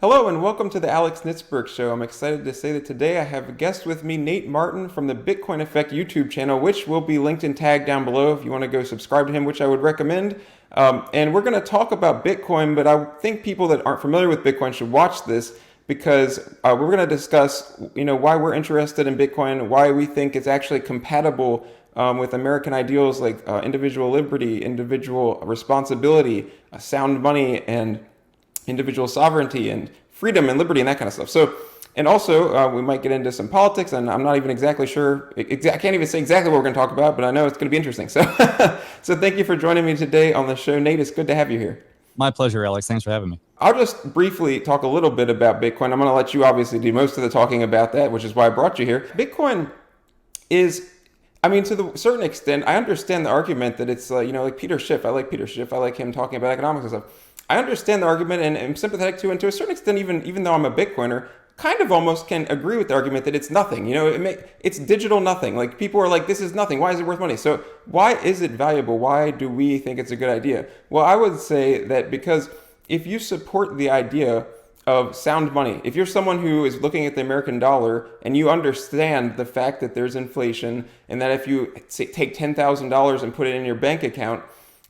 Hello and welcome to the Alex Nitzberg Show. I'm excited to say that today I have a guest with me, Nate Martin from the Bitcoin Effect YouTube channel, which will be linked and tagged down below if you want to go subscribe to him, which I would recommend. And we're going to talk about Bitcoin, but I think people that aren't familiar with Bitcoin should watch this because we're going to discuss, why we're interested in Bitcoin, why we think it's actually compatible with American ideals like individual liberty, individual responsibility, sound money, and individual sovereignty and freedom and liberty and that kind of stuff. So, and also we might get into some politics, and I'm not even exactly sure. I can't even say exactly what we're going to talk about, but I know it's going to be interesting. So, so thank you for joining me today on the show, Nate. It's good to have you here. My pleasure, Alex. Thanks for having me. I'll just briefly talk a little bit about Bitcoin. I'm going to let you obviously do most of the talking about that, which is why I brought you here. Bitcoin is, I mean, to the certain extent, I understand the argument that it's, like Peter Schiff. I like Peter Schiff. I like him talking about economics and stuff. I understand the argument and am sympathetic to, and to a certain extent, even though I'm a Bitcoiner, kind of almost can agree with the argument that it's nothing. It's digital nothing. Like people are like, this is nothing. Why is it worth money? So why is it valuable? Why do we think it's a good idea? Well, I would say that because if you support the idea of sound money, if you're someone who is looking at the American dollar and you understand the fact that there's inflation and that if you take $10,000 and put it in your bank account,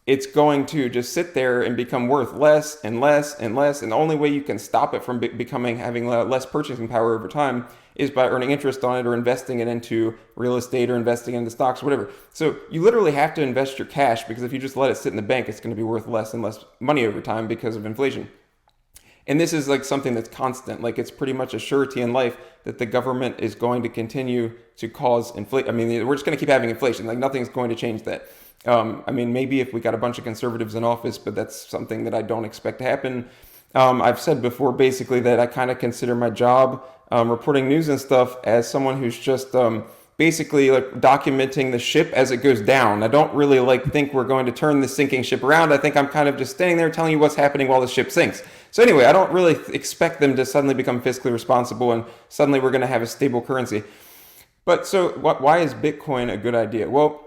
it's going to just sit there and become worth less and less and less. And the only way you can stop it from having less purchasing power over time is by earning interest on it or investing it into real estate or investing into stocks or whatever. So you literally have to invest your cash because if you just let it sit in the bank, it's going to be worth less and less money over time because of inflation. And this is like something that's constant. Like it's pretty much a surety in life that the government is going to continue to cause inflation. I mean, we're just going to keep having inflation. Like nothing's going to change that. I mean, maybe if we got a bunch of conservatives in office, but that's something that I don't expect to happen. I've said before, basically, that I kind of consider my job reporting news and stuff as someone who's just basically like documenting the ship as it goes down. I don't really think we're going to turn the sinking ship around. I think I'm kind of just standing there telling you what's happening while the ship sinks. So anyway, I don't really expect them to suddenly become fiscally responsible and suddenly we're going to have a stable currency. But so why is Bitcoin a good idea? Well,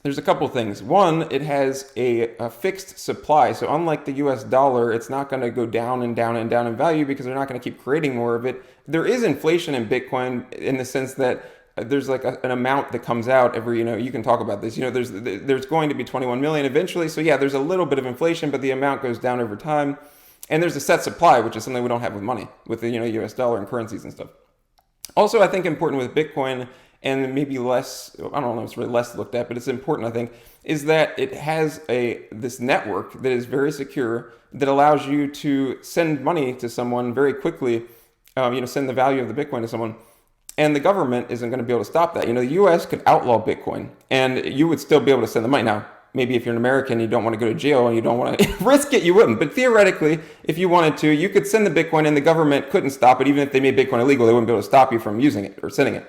there's a couple things. One, it has a fixed supply. So unlike the US dollar, it's not going to go down and down and down in value because they're not going to keep creating more of it. There is inflation in Bitcoin in the sense that there's like an amount that comes out every, you can talk about this, there's going to be 21 million eventually. So yeah, there's a little bit of inflation, but the amount goes down over time. And there's a set supply, which is something we don't have with money, with the, US dollar and currencies and stuff. Also, I think important with Bitcoin, and maybe less, I don't know, it's really less looked at, but it's important, I think, is that it has this network that is very secure that allows you to send money to someone very quickly, send the value of the Bitcoin to someone, and the government isn't going to be able to stop that. The US could outlaw Bitcoin, and you would still be able to send the money. Now, maybe if you're an American, you don't want to go to jail and you don't want to risk it, you wouldn't. But theoretically, if you wanted to, you could send the Bitcoin and the government couldn't stop it. Even if they made Bitcoin illegal, they wouldn't be able to stop you from using it or sending it.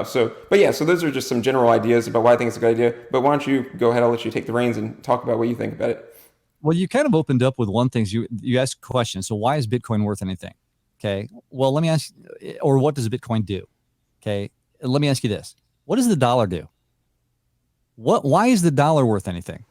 So those are just some general ideas about why I think it's a good idea. But why don't you go ahead? I'll let you take the reins and talk about what you think about it. Well, you kind of opened up with one thing. You asked a question. So why is Bitcoin worth anything? Okay. Well, let me ask, or what does Bitcoin do? Okay. Let me ask you this. What does the dollar do? Why is the dollar worth anything?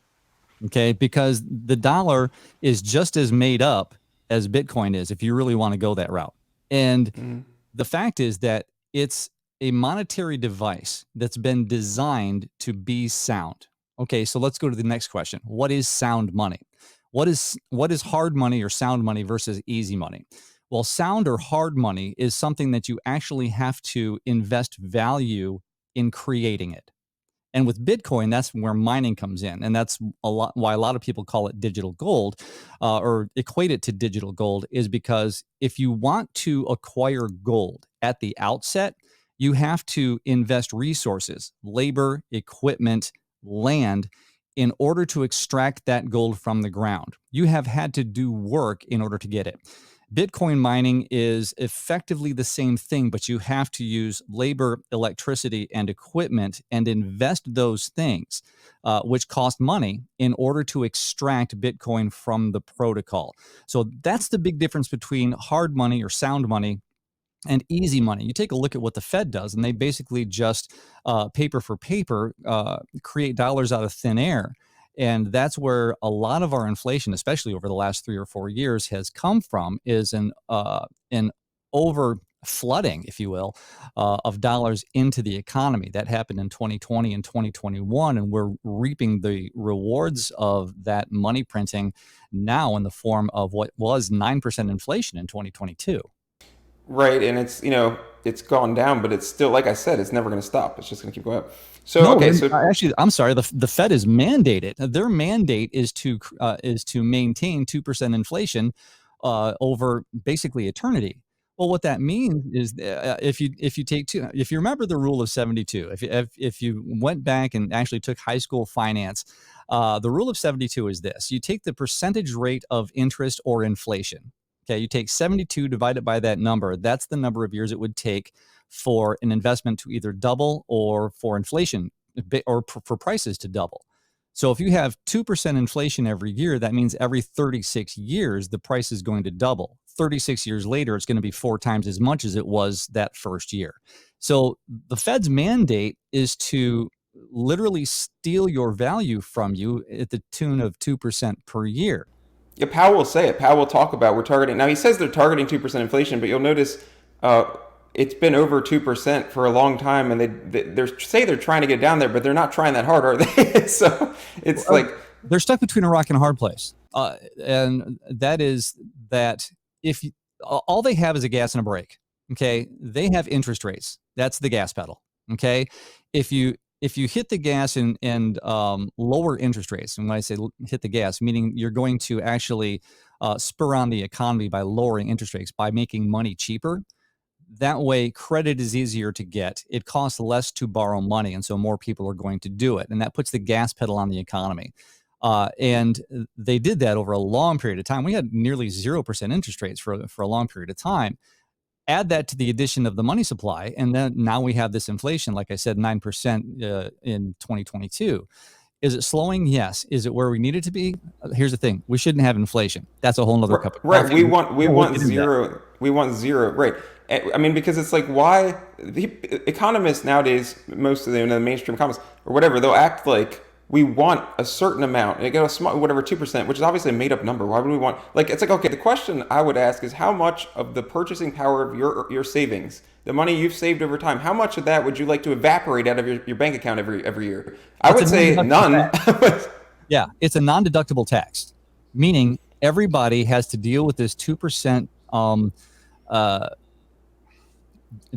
Okay. Because the dollar is just as made up as Bitcoin is, if you really want to go that route. And the fact is that it's a monetary device that's been designed to be sound. Okay, so let's go to the next question. What is sound money? What is hard money or sound money versus easy money? Well, sound or hard money is something that you actually have to invest value in creating it. And with Bitcoin, that's where mining comes in. And that's why a lot of people call it digital gold or equate it to digital gold, is because if you want to acquire gold at the outset, you have to invest resources, labor, equipment, land, in order to extract that gold from the ground. You have had to do work in order to get it. Bitcoin mining is effectively the same thing, but you have to use labor, electricity, and equipment and invest those things, which cost money, in order to extract Bitcoin from the protocol. So that's the big difference between hard money or sound money and easy money. You take a look at what the Fed does, and they basically just paper for paper create dollars out of thin air. And that's where a lot of our inflation, especially over the last 3 or 4 years, has come from, is an over flooding, if you will, of dollars into the economy. That happened in 2020 and 2021, and we're reaping the rewards of that money printing now in the form of what was 9% inflation in 2022. Right, and it's it's gone down, but it's still, like I said, it's never going to stop. It's just going to keep going up. So No, okay, so actually, I'm sorry. The Fed is mandated. Their mandate is to maintain 2% inflation over basically eternity. Well, what that means is if you take two, if you remember the rule of 72, if you went back and actually took high school finance, the rule of 72 is this: you take the percentage rate of interest or inflation. Okay, you take 72 divided by that number. That's the number of years it would take for an investment to either double or for inflation or for prices to double. So if you have 2% inflation every year, that means every 36 years, the price is going to double. 36 years later, it's going to be 4 times as much as it was that first year. So the Fed's mandate is to literally steal your value from you at the tune of 2% per year. yeah, Powell will say it. Powell will talk about we're targeting. Now he says they're targeting 2% inflation, but you'll notice uh, it's been over 2% for a long time, and they say they're trying to get down there, but they're not trying that hard, are they? So it's like They're stuck between a rock and a hard place, and that is that if you, all they have is a gas and a brake, okay, they have interest rates. That's the gas pedal. Okay, if you hit the gas and lower interest rates, and when I say hit the gas, meaning you're going to actually spur on the economy by lowering interest rates by making money cheaper. That way, credit is easier to get. It costs less to borrow money, and so more people are going to do it, and that puts the gas pedal on the economy. And they did that over a long period of time. We had nearly 0% interest rates for a long period of time. Add that to the addition of the money supply, and then now we have this inflation, like I said, 9% in 2022. Is it slowing? Yes. Is it where we need it to be? Here's the thing: we shouldn't have inflation. That's a whole other cup of right. coffee. We We'll want get into that. zero. We want zero. Right. I mean, because it's like why the economists nowadays, most of the mainstream economists or whatever, they'll act like we want a certain amount. They go a small whatever 2%, which is obviously a made up number. Why would we want like it's like okay? The question I would ask is how much of the purchasing power of your savings, the money you've saved over time, how much of that would you like to evaporate out of your bank account every year? I It's a would say non-deductible none. tax. Yeah, it's a non-deductible tax, meaning everybody has to deal with this 2% uh,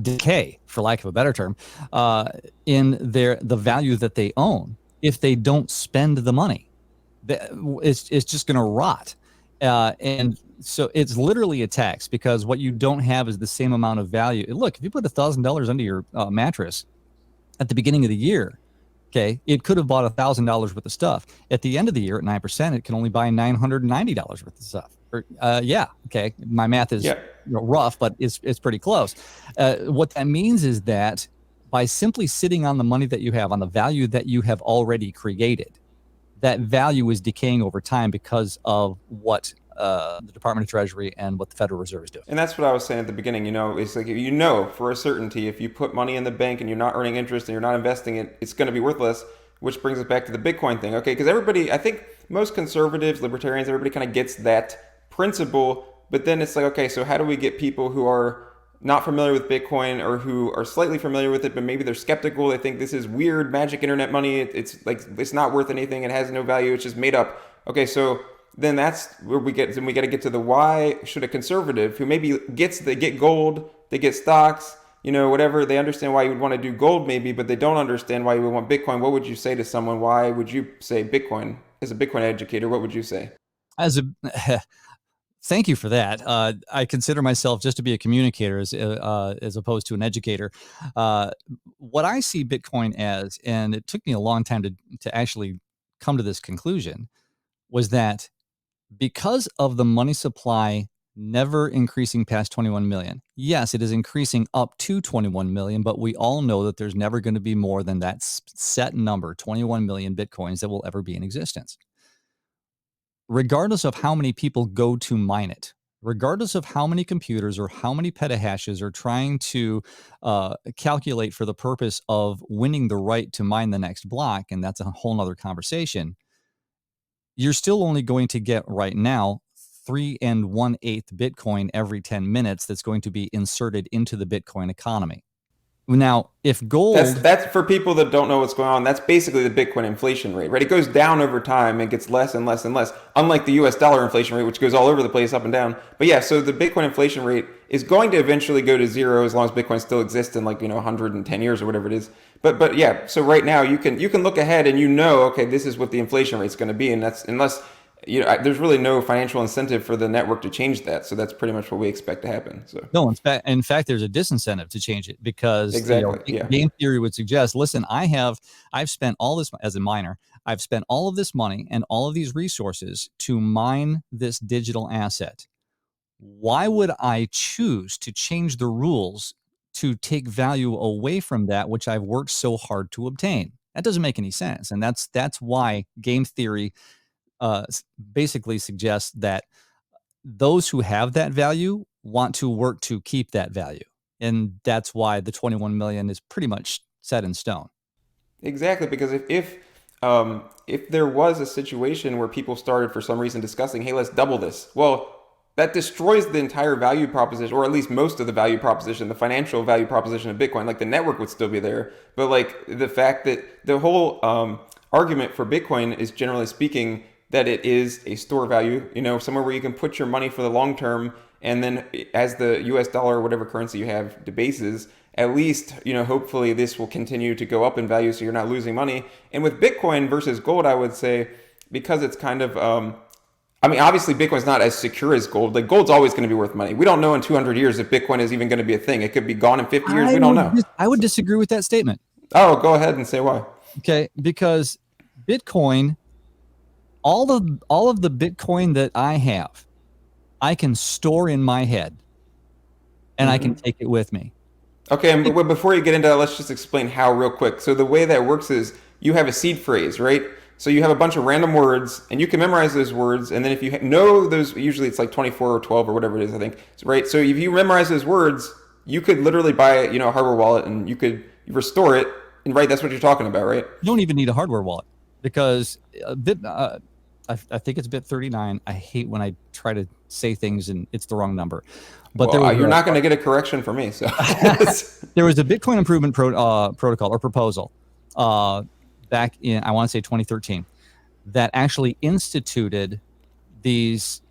decay, for lack of a better term, in the value that they own if they don't spend the money. It's just going to rot. And so it's literally a tax because what you don't have is the same amount of value. Look, if you put $1,000 under your mattress at the beginning of the year, okay, it could have bought $1,000 worth of stuff. At the end of the year, at 9%, it can only buy $990 worth of stuff. Yeah, okay, my math is Yeah. rough, but it's pretty close. What that means is that by simply sitting on the money that you have, on the value that you have already created, that value is decaying over time because of what the Department of Treasury and what the Federal Reserve is doing. And that's what I was saying at the beginning. It's like for a certainty if you put money in the bank and you're not earning interest and you're not investing it, it's going to be worthless. Which brings us back to the Bitcoin thing, okay? Because everybody, I think most conservatives, libertarians, everybody kind of gets that principle. But then it's like, okay, so how do we get people who are not familiar with Bitcoin or who are slightly familiar with it, but maybe they're skeptical? They think this is weird magic internet money. It's like it's not worth anything. It has no value. It's just made up. Okay, so then that's where we get. Then we got to get to the why should a conservative who maybe they get gold, they get stocks, whatever. They understand why you would want to do gold maybe, but they don't understand why you would want Bitcoin. What would you say to someone? Why would you say Bitcoin? As a Bitcoin educator, what would you say? As a Thank you for that. I consider myself just to be a communicator as opposed to an educator. Uh, what I see Bitcoin as, and it took me a long time to actually come to this conclusion, was that because of the money supply never increasing past 21 million. Yes, it is increasing up to 21 million, but we all know that there's never going to be more than that set number, 21 million Bitcoins, that will ever be in existence. Regardless of how many people go to mine it, regardless of how many computers or how many petahashes are trying to calculate for the purpose of winning the right to mine the next block, and that's a whole nother conversation, you're still only going to get right now 3 1/8 Bitcoin every 10 minutes that's going to be inserted into the Bitcoin economy. Now, if gold, That's for people that don't know what's going on. That's basically the Bitcoin inflation rate, right? It goes down over time and gets less and less and less. Unlike the U.S. dollar inflation rate, which goes all over the place, up and down. But yeah, so the Bitcoin inflation rate is going to eventually go to zero as long as Bitcoin still exists in 110 years or whatever it is. But yeah, so right now you can look ahead and okay, this is what the inflation rate is going to be, and that's unless there's really no financial incentive for the network to change that. So that's pretty much what we expect to happen. So no, in fact, there's a disincentive to change it because exactly, yeah. Game theory would suggest, listen, I've spent all this as a miner. I've spent all of this money and all of these resources to mine this digital asset. Why would I choose to change the rules to take value away from that which I've worked so hard to obtain? That doesn't make any sense, and that's why game theory basically suggests that those who have that value want to work to keep that value. And that's why the 21 million is pretty much set in stone. Exactly, because if there was a situation where people started for some reason discussing, hey, let's double this, well, that destroys the entire value proposition, or at least most of the value proposition, the financial value proposition of Bitcoin. Like the network would still be there, but like the fact that the whole argument for Bitcoin is, generally speaking, that it is a store value, somewhere where you can put your money for the long term. And then as the US dollar or whatever currency you have debases, at least, hopefully this will continue to go up in value so you're not losing money. And with Bitcoin versus gold, I would say, because it's kind of, obviously Bitcoin's not as secure as gold. Like gold's always going to be worth money. We don't know in 200 years if Bitcoin is even going to be a thing. It could be gone in 50 years. We don't know. I would disagree with that statement. Oh, go ahead and say why. Okay, because Bitcoin, all of the Bitcoin that I have, I can store in my head, and I can take it with me. Okay, and before you get into that, let's just explain how real quick. So the way that works is you have a seed phrase, right? So you have a bunch of random words, and you can memorize those words, and then if you know those, usually it's like 24 or 12 or whatever it is, I think, right? So if you memorize those words, you could literally buy a hardware wallet, and you could restore it, and right, that's what you're talking about, right? You don't even need a hardware wallet, because I think it's bit 39. I hate when I try to say things and it's the wrong number. But you're not going to get a correction from me. So there was a Bitcoin improvement protocol or proposal back in, I want to say 2013, that actually instituted these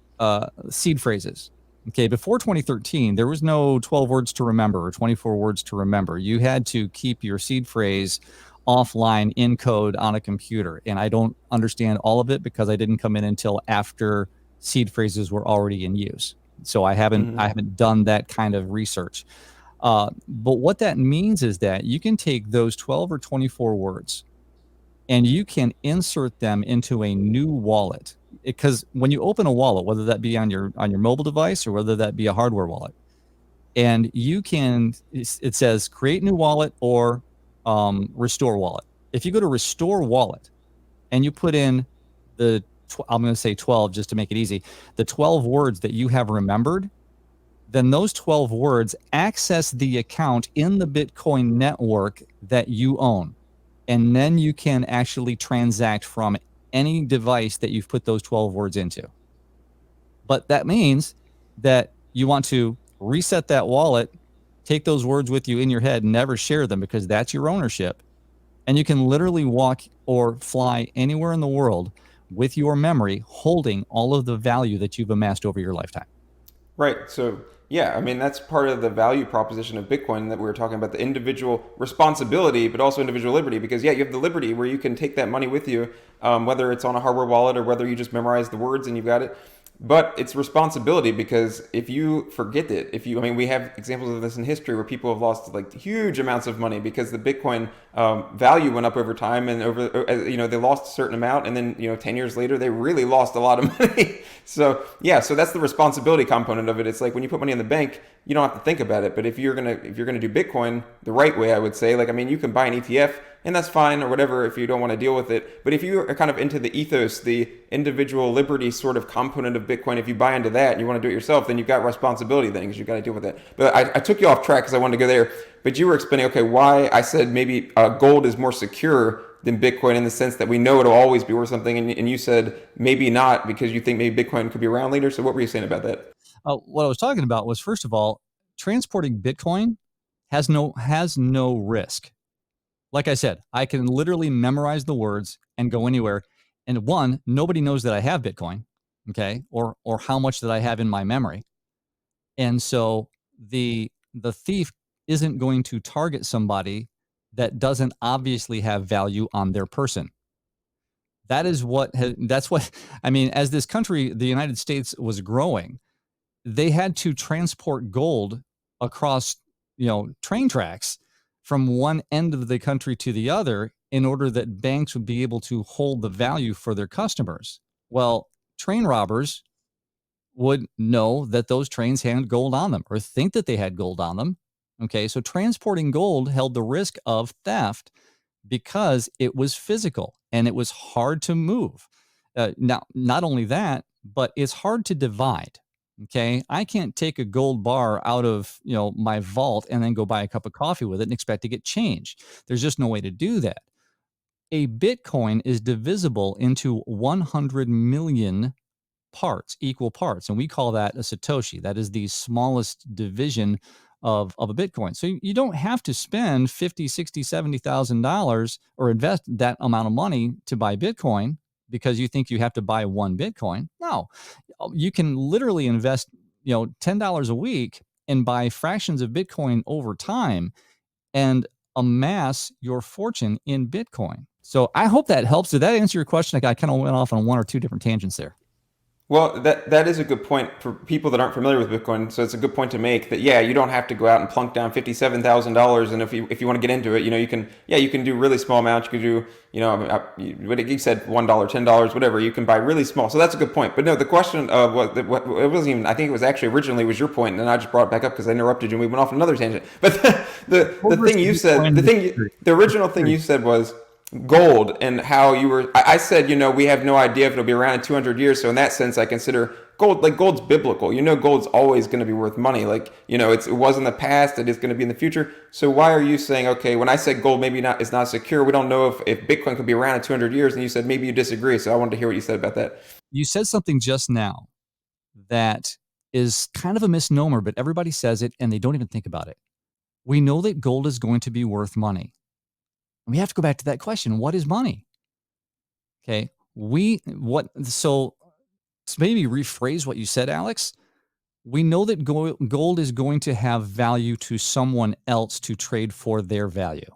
seed phrases. Okay, before 2013, there was no 12 words to remember or 24 words to remember. You had to keep your seed phrase offline in code on a computer. And I don't understand all of it because I didn't come in until after seed phrases were already in use. So I haven't done that kind of research. But what that means is that you can take those 12 or 24 words and you can insert them into a new wallet. Because when you open a wallet, whether that be on your mobile device or whether that be a hardware wallet, and you can, it says create new wallet or restore wallet. If you go to restore wallet and you put in I'm going to say 12 just to make it easy, the 12 words that you have remembered, then those 12 words access the account in the Bitcoin network that you own. And then you can actually transact from any device that you've put those 12 words into. But that means that you want to reset that wallet, take those words with you in your head, never share them because that's your ownership. And you can literally walk or fly anywhere in the world with your memory holding all of the value that you've amassed over your lifetime. Right. So, yeah, that's part of the value proposition of Bitcoin that we were talking about, the individual responsibility, but also individual liberty. Because, yeah, you have the liberty where you can take that money with you, whether it's on a hardware wallet or whether you just memorize the words and you've got it. But it's responsibility because if you forget it, we have examples of this in history where people have lost like huge amounts of money because the Bitcoin value went up over time and they lost a certain amount and then 10 years later they really lost a lot of money. So that's the responsibility component of it. It's like when you put money in the bank, you don't have to think about it. But if you're gonna do Bitcoin the right way, I would say, you can buy an ETF. And that's fine or whatever if you don't want to deal with it. But if you are kind of into the ethos, the individual liberty sort of component of Bitcoin, if you buy into that and you want to do it yourself, then you've got responsibility then because you've got to deal with that. But I took you off track because I wanted to go there. But you were explaining, okay, why I said maybe gold is more secure than Bitcoin in the sense that we know it'll always be worth something. And you said maybe not because you think maybe Bitcoin could be around later. So what were you saying about that? What I was talking about was, first of all, transporting Bitcoin has no risk. Like I said, I can literally memorize the words and go anywhere. And one, nobody knows that I have Bitcoin, okay, or how much that I have in my memory. And so the thief isn't going to target somebody that doesn't obviously have value on their person. That's what I mean. As this country, the United States, was growing, they had to transport gold across, train tracks from one end of the country to the other in order that banks would be able to hold the value for their customers. Well, train robbers would know that those trains had gold on them or think that they had gold on them. Okay, so transporting gold held the risk of theft because it was physical and it was hard to move. Now, not only that, but it's hard to divide. Okay, I can't take a gold bar out of my vault and then go buy a cup of coffee with it and expect to get change. There's just no way to do that. A Bitcoin is divisible into 100 million parts, equal parts. And we call that a Satoshi. That is the smallest division of a Bitcoin. So you don't have to spend 50, 60, $70,000 or invest that amount of money to buy Bitcoin because you think you have to buy one Bitcoin. No, you can literally invest, $10 a week and buy fractions of Bitcoin over time and amass your fortune in Bitcoin. So I hope that helps. Did that answer your question? I kind of went off on one or two different tangents there. Well, that is a good point for people that aren't familiar with Bitcoin. So it's a good point to make that you don't have to go out and plunk down $57,000. And if you want to get into it, you can do really small amounts. You can do what you said, $1, $10, whatever. You can buy really small. So that's a good point. But no, the question of what it wasn't even. I think it was actually originally was your point, and then I just brought it back up because I interrupted you and we went off on another tangent. But the thing you said, the original thing you said was gold and how you were I said we have no idea if it'll be around in 200 years, so in that sense I consider gold's biblical. Gold's always going to be worth money. It was in the past, it is going to be in the future. So why are you saying, okay, when I said gold maybe not is not secure, we don't know if Bitcoin could be around in 200 years, and you said maybe you disagree, so I wanted to hear what you said about that. You said something just now that is kind of a misnomer, but everybody says it and they don't even think about it. We know that gold is going to be worth money. We have to go back to that question. What is money? Okay. So maybe rephrase what you said, Alex. We know that gold is going to have value to someone else to trade for their value.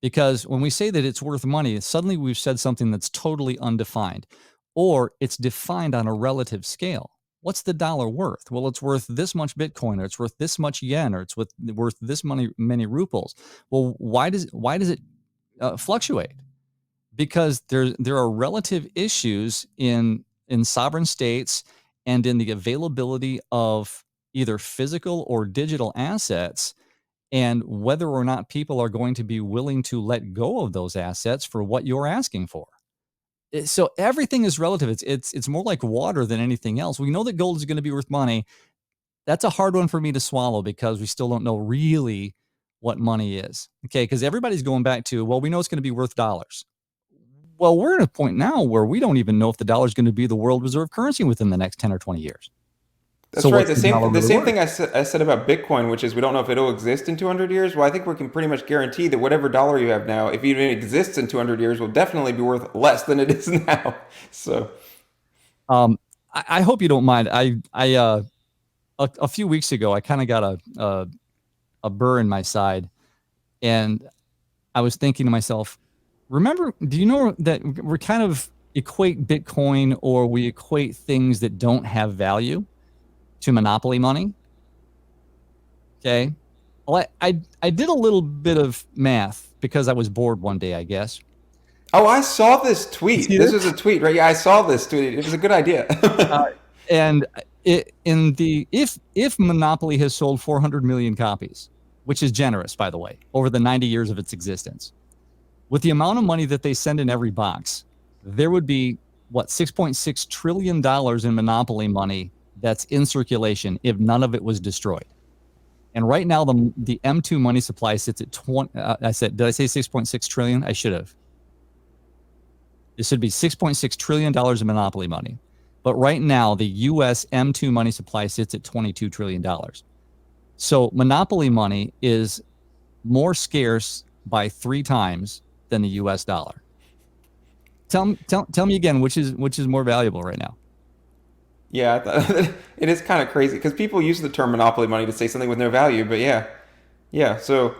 Because when we say that it's worth money, suddenly we've said something that's totally undefined, or it's defined on a relative scale. What's the dollar worth? Well, it's worth this much Bitcoin, or it's worth this much yen, or it's worth this many rubles. Well, why does it fluctuate? Because there are relative issues in sovereign states and in the availability of either physical or digital assets, and whether or not people are going to be willing to let go of those assets for what you're asking for. So everything is relative. It's more like water than anything else. We know that gold is going to be worth money. That's a hard one for me to swallow because we still don't know really what money is. Okay, because everybody's going back to, well, we know it's going to be worth dollars. Well, we're at a point now where we don't even know if the dollar is going to be the world reserve currency within the next 10 or 20 years. That's right. The same thing I said about Bitcoin, which is we don't know if it'll exist in 200 years. Well, I think we can pretty much guarantee that whatever dollar you have now, if it even exists in 200 years, will definitely be worth less than it is now. So, I hope you don't mind. A few weeks ago, I kind of got a burr in my side, and I was thinking to myself, do you know that we kind of equate Bitcoin, or we equate things that don't have value, to monopoly money? Okay. Well, I did a little bit of math because I was bored one day, I guess. oh, I saw this tweet. This was a tweet, right? Yeah, I saw this tweet. It was a good idea. And if Monopoly has sold 400 million copies, which is generous, by the way, over the 90 years of its existence, with the amount of money that they send in every box, there would be $6.6 trillion in Monopoly money that's in circulation if none of it was destroyed. And right now, the M2 money supply sits at 20. Did I say 6.6 trillion? I should have. It should be $6.6 trillion of monopoly money. But right now, the U.S. M2 money supply sits at $22 trillion. So monopoly money is more scarce by 3 times than the U.S. dollar. Tell me again, which is more valuable right now? Yeah, it is kind of crazy because people use the term monopoly money to say something with no value. But yeah, yeah. So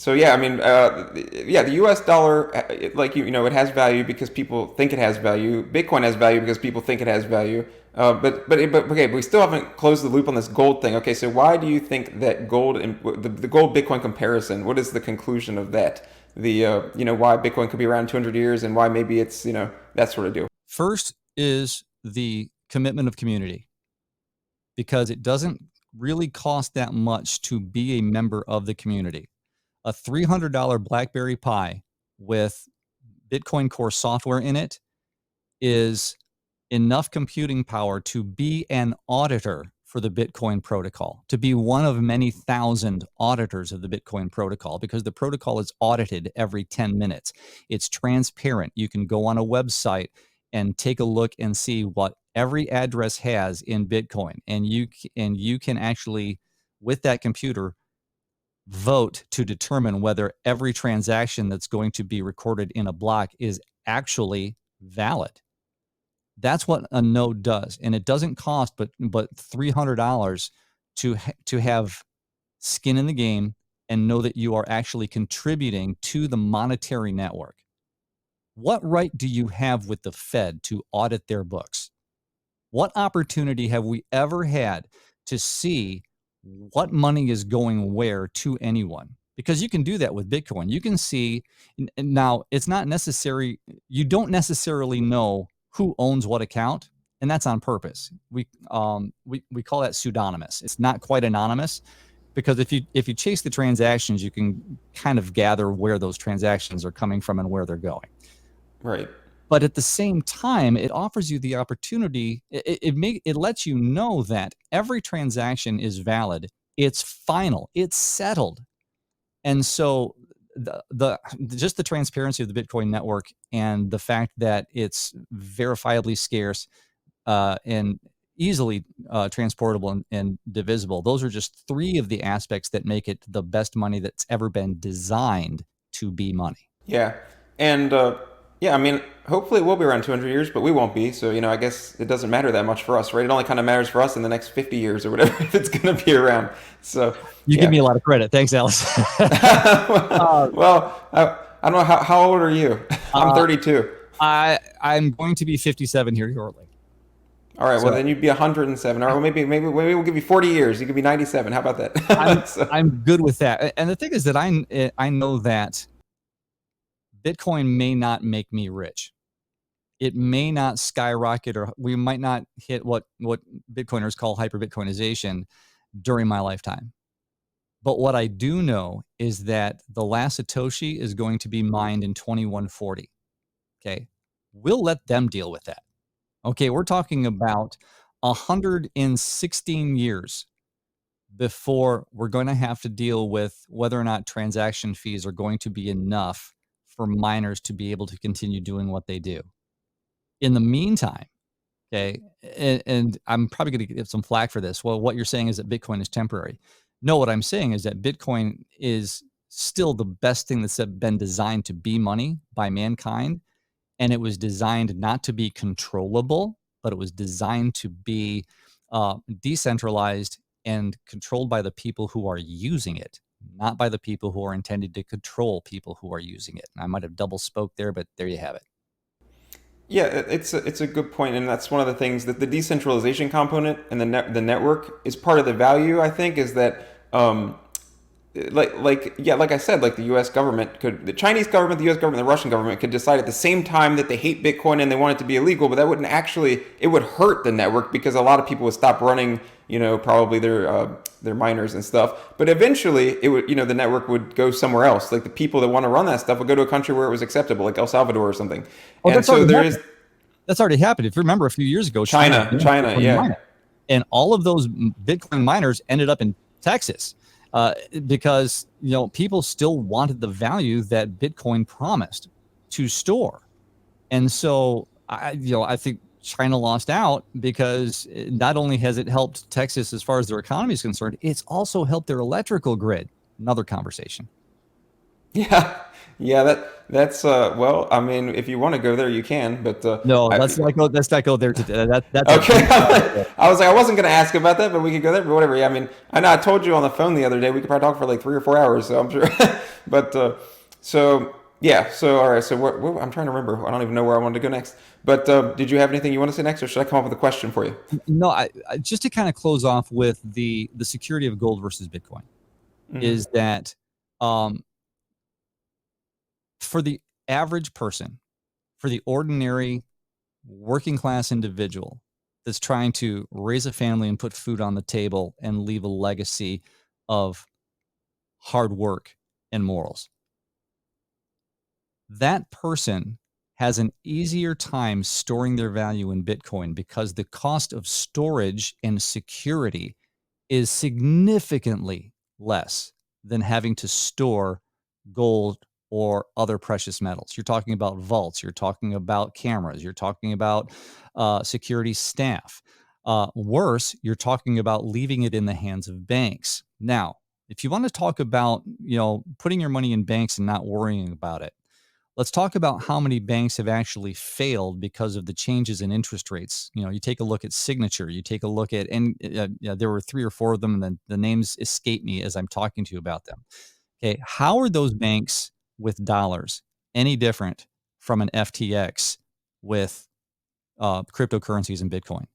yeah. I mean, yeah. The U.S. dollar, like it has value because people think it has value. Bitcoin has value because people think it has value. But okay, but we still haven't closed the loop on this gold thing. Okay, so why do you think that gold and the gold Bitcoin comparison? What is the conclusion of that? The why Bitcoin could be around 200 years and why maybe it's that sort of deal. First is the commitment of community, because it doesn't really cost that much to be a member of the community. A $300 BlackBerry Pi with Bitcoin Core software in it is enough computing power to be an auditor for the Bitcoin protocol, to be one of many thousand auditors of the Bitcoin protocol, because the protocol is audited every 10 minutes. It's transparent. You can go on a website and take a look and see what every address has in Bitcoin. And you can actually, with that computer, vote to determine whether every transaction that's going to be recorded in a block is actually valid. That's what a node does, and it doesn't cost but $300 to have skin in the game and know that you are actually contributing to the monetary network. What right do you have with the Fed to audit their books? What opportunity have we ever had to see what money is going where to anyone? Because you can do that with Bitcoin. You can see, and now it's not necessary. You don't necessarily know who owns what account, and that's on purpose. We call that pseudonymous. It's not quite anonymous, because if you chase the transactions, you can kind of gather where those transactions are coming from and where they're going. Right. But at the same time, it offers you the opportunity. It lets you know that every transaction is valid. It's final. It's settled. And so just the transparency of the Bitcoin network and the fact that it's verifiably scarce and easily transportable and divisible. Those are just 3 of the aspects that make it the best money that's ever been designed to be money. Yeah. And yeah, I mean, hopefully it will be around 200 years, but we won't be. So, I guess it doesn't matter that much for us, right? It only kind of matters for us in the next 50 years or whatever if it's going to be around. So, You yeah. give me a lot of credit. Thanks, Alice. Well, I don't know. How old are you? I'm 32. I'm going to be 57 here shortly. All right. Well, then you'd be 107. All right. Well, maybe we'll give you 40 years. You could be 97. How about that? I'm good with that. And the thing is that I know that Bitcoin may not make me rich. It may not skyrocket, or we might not hit what Bitcoiners call hyper Bitcoinization during my lifetime. But what I do know is that the last Satoshi is going to be mined in 2140. Okay. We'll let them deal with that. Okay. We're talking about 116 years before we're going to have to deal with whether or not transaction fees are going to be enough for miners to be able to continue doing what they do. In the meantime, okay, and I'm probably going to get some flack for this. Well, what you're saying is that Bitcoin is temporary. No, what I'm saying is that Bitcoin is still the best thing that's been designed to be money by mankind. And it was designed not to be controllable, but it was designed to be decentralized and controlled by the people who are using it, not by the people who are intended to control people who are using it. And I might have double spoke there, but there you have it. Yeah, it's a good point, and that's one of the things that the decentralization component and the network is part of the value. I think is that like I said, like the U.S. government could, the Chinese government, the U.S. government, the Russian government could decide at the same time that they hate Bitcoin and they want it to be illegal, but that wouldn't actually, it would hurt the network because a lot of people would stop running, probably their miners and stuff. But eventually, it would, the network would go somewhere else. Like the people that want to run that stuff would go to a country where it was acceptable, like El Salvador or something. Oh, and so there is. That's already happened. If you remember, a few years ago, China, yeah. And all of those Bitcoin miners ended up in Texas. uh, because people still wanted the value that Bitcoin promised to store. And so I think China lost out because not only has it helped Texas as far as their economy is concerned, it's also helped their electrical grid. Another conversation. Yeah, yeah. That's well. I mean, if you want to go there, you can. But No, let's not go there today. That's a okay. deep right there. I was like, I wasn't going to ask about that, but we could go there. But whatever. Yeah, I mean, I know I told you on the phone the other day we could probably talk for like 3 or 4 hours. So I'm sure. But so yeah. So all right. So I'm trying to remember. I don't even know where I wanted to go next. But did you have anything you want to say next, or should I come up with a question for you? No, just to kind of close off with the security of gold versus Bitcoin Hmm. is that um, for the average person, for the ordinary working class individual that's trying to raise a family and put food on the table and leave a legacy of hard work and morals, that person has an easier time storing their value in Bitcoin because the cost of storage and security is significantly less than having to store gold or other precious metals. You're talking about vaults, you're talking about cameras, you're talking about security staff. Worse, you're talking about leaving it in the hands of banks. Now, if you want to talk about putting your money in banks and not worrying about it, let's talk about how many banks have actually failed because of the changes in interest rates. You take a look at Signature, you take a look at, and there were 3 or 4 of them, and then the names escape me as I'm talking to you about them. Okay, how are those banks with dollars any different from an FTX with cryptocurrencies and Bitcoin?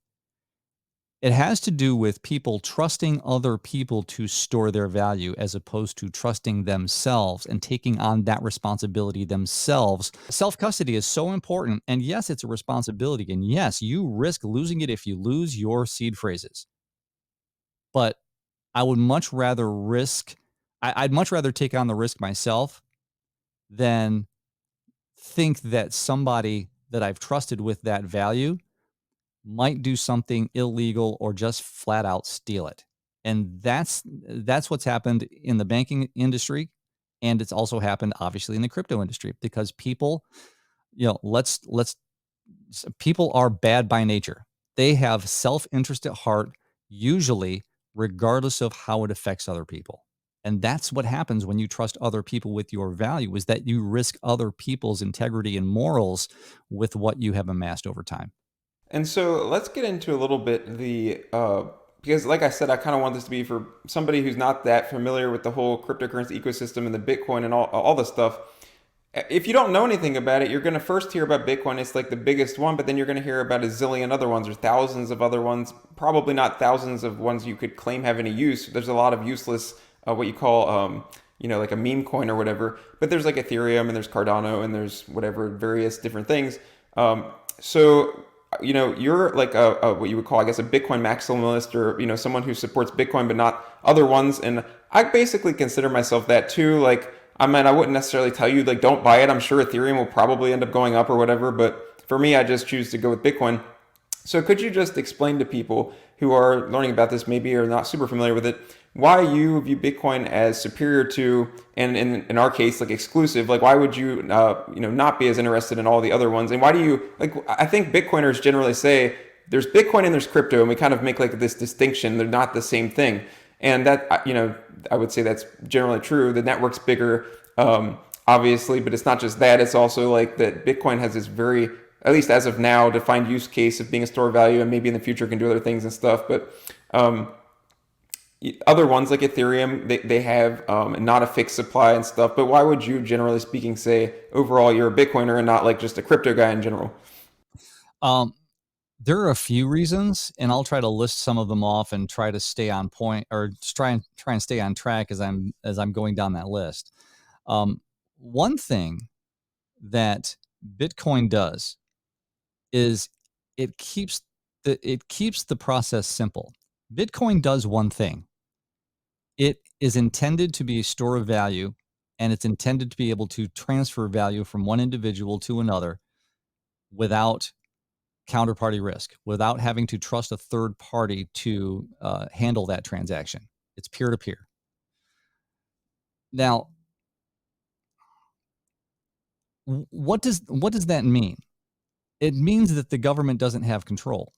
It has to do with people trusting other people to store their value as opposed to trusting themselves and taking on that responsibility themselves. Self custody is so important. And yes, it's a responsibility. And yes, you risk losing it if you lose your seed phrases. But I would much rather I'd much rather take on the risk myself than think that somebody that I've trusted with that value might do something illegal or just flat out steal it. And that's what's happened in the banking industry, and it's also happened obviously in the crypto industry because people, let's people are bad by nature. They have self-interest at heart usually regardless of how it affects other people. And that's what happens when you trust other people with your value is that you risk other people's integrity and morals with what you have amassed over time. And so let's get into a little bit the because, like I said, I kind of want this to be for somebody who's not that familiar with the whole cryptocurrency ecosystem and the Bitcoin and all the stuff. If you don't know anything about it, you're going to first hear about Bitcoin. It's like the biggest one, but then you're going to hear about a zillion other ones or thousands of other ones. Probably not thousands of ones you could claim have any use. There's a lot of useless, what you call, like a meme coin or whatever. But there's like Ethereum and there's Cardano and there's whatever various different things. So you're like a what you would call, I guess, a Bitcoin maximalist, or someone who supports Bitcoin but not other ones. And I basically consider myself that too. Like, I mean, I wouldn't necessarily tell you like don't buy it. I'm sure Ethereum will probably end up going up or whatever, but for me, I just choose to go with Bitcoin. So could you just explain to people who are learning about this, maybe are not super familiar with it, why you view Bitcoin as superior to, and in our case, like exclusive? Like, why would you, not be as interested in all the other ones? And why do you like? I think Bitcoiners generally say there's Bitcoin and there's crypto, and we kind of make like this distinction. They're not the same thing, and that I would say that's generally true. The network's bigger, obviously, but it's not just that. It's also like that Bitcoin has this very, at least as of now, defined use case of being a store of value, and maybe in the future can do other things and stuff. But um, other ones like Ethereum, they have not a fixed supply and stuff. But why would you, generally speaking, say overall you're a Bitcoiner and not like just a crypto guy in general? Um, there are a few reasons, and I'll try to list some of them off and try to stay on point, or just try and stay on track as I'm going down that list. One thing that Bitcoin does is it keeps the process simple. Bitcoin does one thing. It is intended to be a store of value, and it's intended to be able to transfer value from one individual to another without counterparty risk, without having to trust a third party to handle that transaction. It's peer to peer. Now, what does that mean? It means that the government doesn't have control.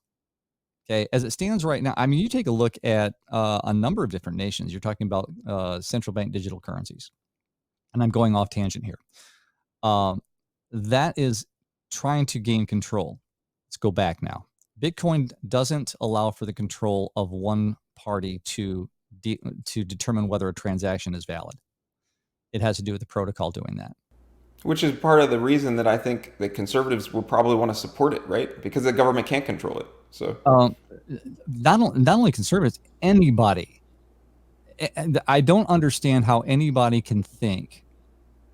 Okay, as it stands right now, I mean, you take a look at a number of different nations. You're talking about central bank digital currencies, and I'm going off tangent here. Um, that is trying to gain control. Let's go back now. Bitcoin doesn't allow for the control of one party to determine whether a transaction is valid. It has to do with the protocol doing that. Which is part of the reason that I think the conservatives will probably want to support it, right? Because the government can't control it. So Not only conservatives, anybody. And I don't understand how anybody can think.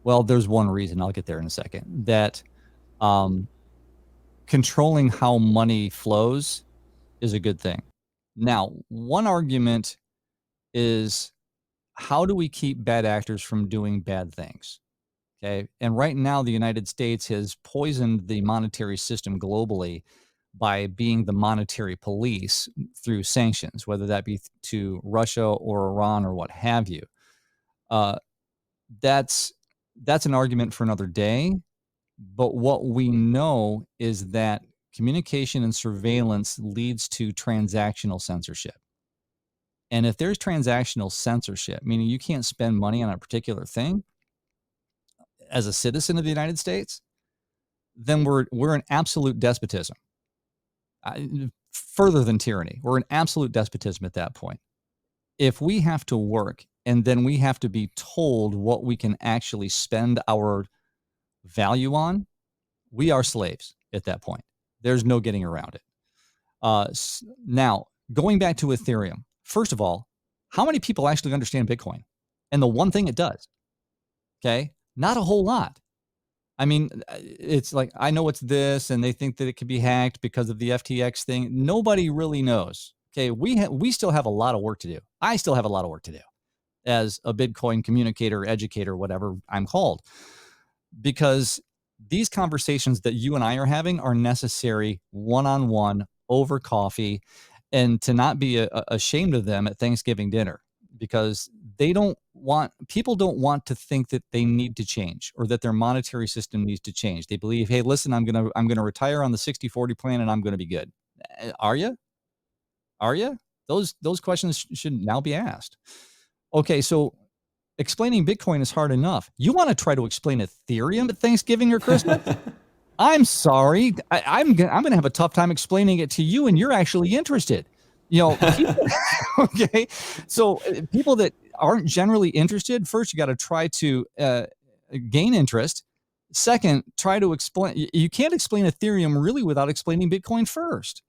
Well, there's one reason. I'll get there in a second. That controlling how money flows is a good thing. Now, one argument is, how do we keep bad actors from doing bad things? Okay. And right now, the United States has poisoned the monetary system globally by being the monetary police through sanctions, whether that be to Russia or Iran or what have you. Uh, that's an argument for another day. But what we know is that communication and surveillance leads to transactional censorship. And if there's transactional censorship, meaning you can't spend money on a particular thing as a citizen of the United States, then we're in absolute despotism. Further than tyranny, we're in absolute despotism at that point. If we have to work and then we have to be told what we can actually spend our value on, we are slaves at that point. There's no getting around it. Now, going back to Ethereum, first of all, how many people actually understand Bitcoin and the one thing it does? Okay, not a whole lot. I mean, it's like, I know it's this, and they think that it could be hacked because of the FTX thing. Nobody really knows. Okay, we still have a lot of work to do. I still have a lot of work to do as a Bitcoin communicator, educator, whatever I'm called, because these conversations that you and I are having are necessary one-on-one over coffee, and to not be ashamed of them at Thanksgiving dinner, because people don't want to think that they need to change or that their monetary system needs to change. They believe, hey, listen, I'm going to retire on the 60-40 plan and I'm going to be good. Are you? Are you? Those questions should now be asked. Okay, so explaining Bitcoin is hard enough. You want to try to explain Ethereum at Thanksgiving or Christmas? I'm sorry. I'm going to have a tough time explaining it to you, and you're actually interested. People, okay. So people that aren't generally interested, first, you got to try to gain interest. Second, try to explain. You can't explain Ethereum really without explaining Bitcoin first.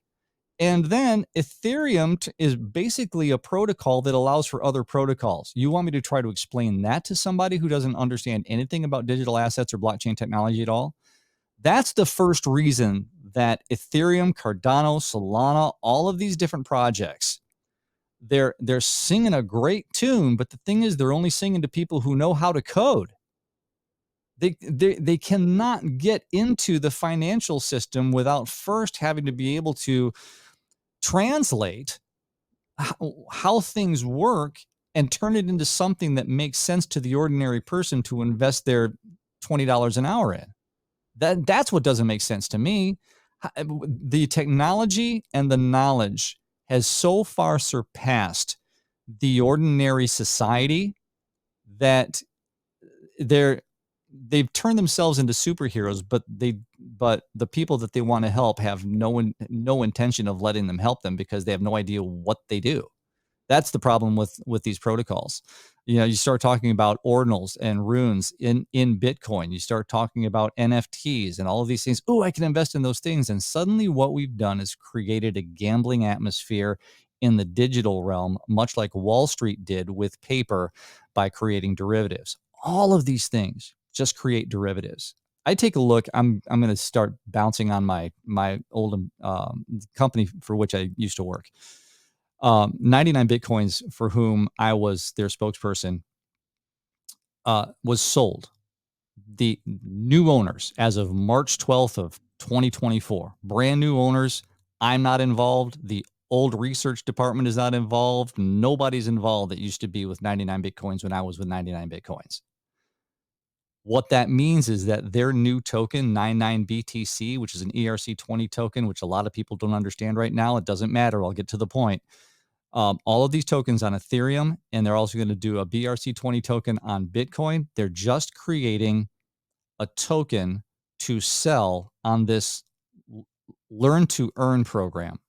And then Ethereum is basically a protocol that allows for other protocols. You want me to try to explain that to somebody who doesn't understand anything about digital assets or blockchain technology at all? That's the first reason that Ethereum, Cardano, Solana, all of these different projects, they're singing a great tune, but the thing is, they're only singing to people who know how to code. They cannot get into the financial system without first having to be able to translate how things work and turn it into something that makes sense to the ordinary person to invest their $20 an hour in. That's what doesn't make sense to me. The technology and the knowledge has so far surpassed the ordinary society that they've turned themselves into superheroes, but the people that they want to help have no intention of letting them help them because they have no idea what they do. That's the problem with these protocols. You start talking about ordinals and runes in Bitcoin. You start talking about NFTs and all of these things. Oh, I can invest in those things. And suddenly what we've done is created a gambling atmosphere in the digital realm, much like Wall Street did with paper by creating derivatives. All of these things just create derivatives. I take a look. I'm going to start bouncing on my old company for which I used to work. 99 Bitcoins, for whom I was their spokesperson, was sold. The new owners, as of March 12th of 2024, brand new owners. I'm not involved. The old research department is not involved. Nobody's involved that used to be with 99 Bitcoins when I was with 99 Bitcoins. What that means is that their new token, 99BTC, which is an ERC20 token, which a lot of people don't understand right now, it doesn't matter. I'll get to the point. All of these tokens on Ethereum, and they're also going to do a BRC20 token on Bitcoin. They're just creating a token to sell on this learn to earn program.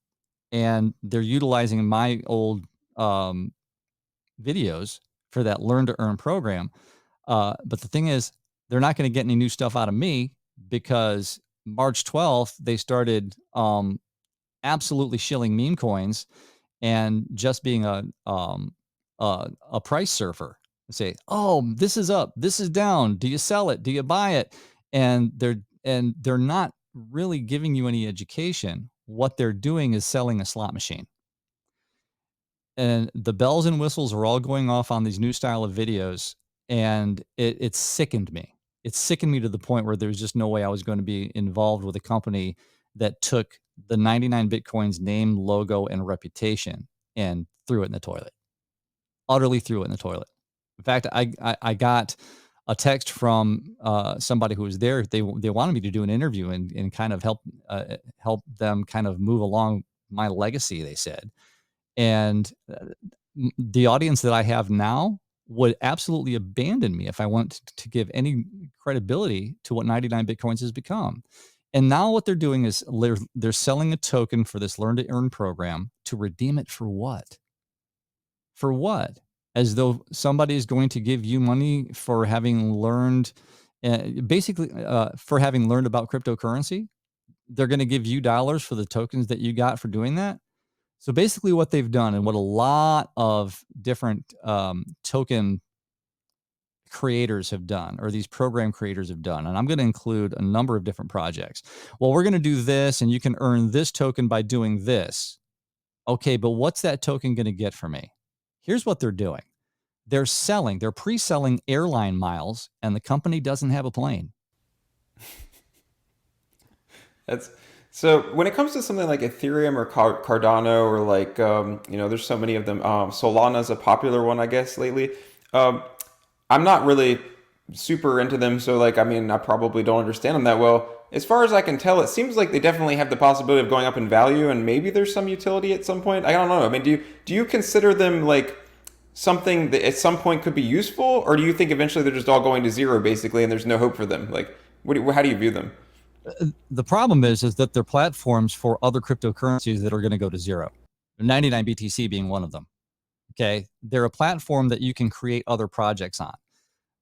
And they're utilizing my old videos for that learn to earn program. But the thing is, they're not going to get any new stuff out of me because March 12th, they started absolutely shilling meme coins and just being a price surfer. Say, oh, this is up, this is down. Do you sell it? Do you buy it? And they're not really giving you any education. What they're doing is selling a slot machine. And the bells and whistles are all going off on these new style of videos, and it sickened me. It sickened me to the point where there's just no way I was going to be involved with a company that took the 99 Bitcoins name, logo, and reputation and threw it in the toilet. Utterly threw it in the toilet. In fact, I got a text from somebody who was there. They wanted me to do an interview and kind of help them kind of move along my legacy, they said. And the audience that I have now would absolutely abandon me if I want to give any credibility to what 99 Bitcoins has become. And now what they're doing is they're selling a token for this learn to earn program to redeem it for what? For what? As though somebody is going to give you money for having learned, basically for having learned about cryptocurrency. They're going to give you dollars for the tokens that you got for doing that. So basically what they've done and what a lot of different token creators have done, or these program creators have done, and I'm going to include a number of different projects. Well, we're going to do this and you can earn this token by doing this. Okay, but what's that token going to get for me? Here's what they're doing. They're pre-selling airline miles, and the company doesn't have a plane. That's so when it comes to something like Ethereum or Cardano or like there's so many of them. Solana's a popular one, I guess, lately. Um, I'm not really super into them, so like I mean, I probably don't understand them that well. As far as I can tell, it seems like they definitely have the possibility of going up in value, and maybe there's some utility at some point. I don't know. I mean, do you consider them like something that at some point could be useful, or do you think eventually they're just all going to zero basically, and there's no hope for them? Like, how do you view them? The problem is that they're platforms for other cryptocurrencies that are going to go to zero. 99 BTC being one of them. Okay, they're a platform that you can create other projects on.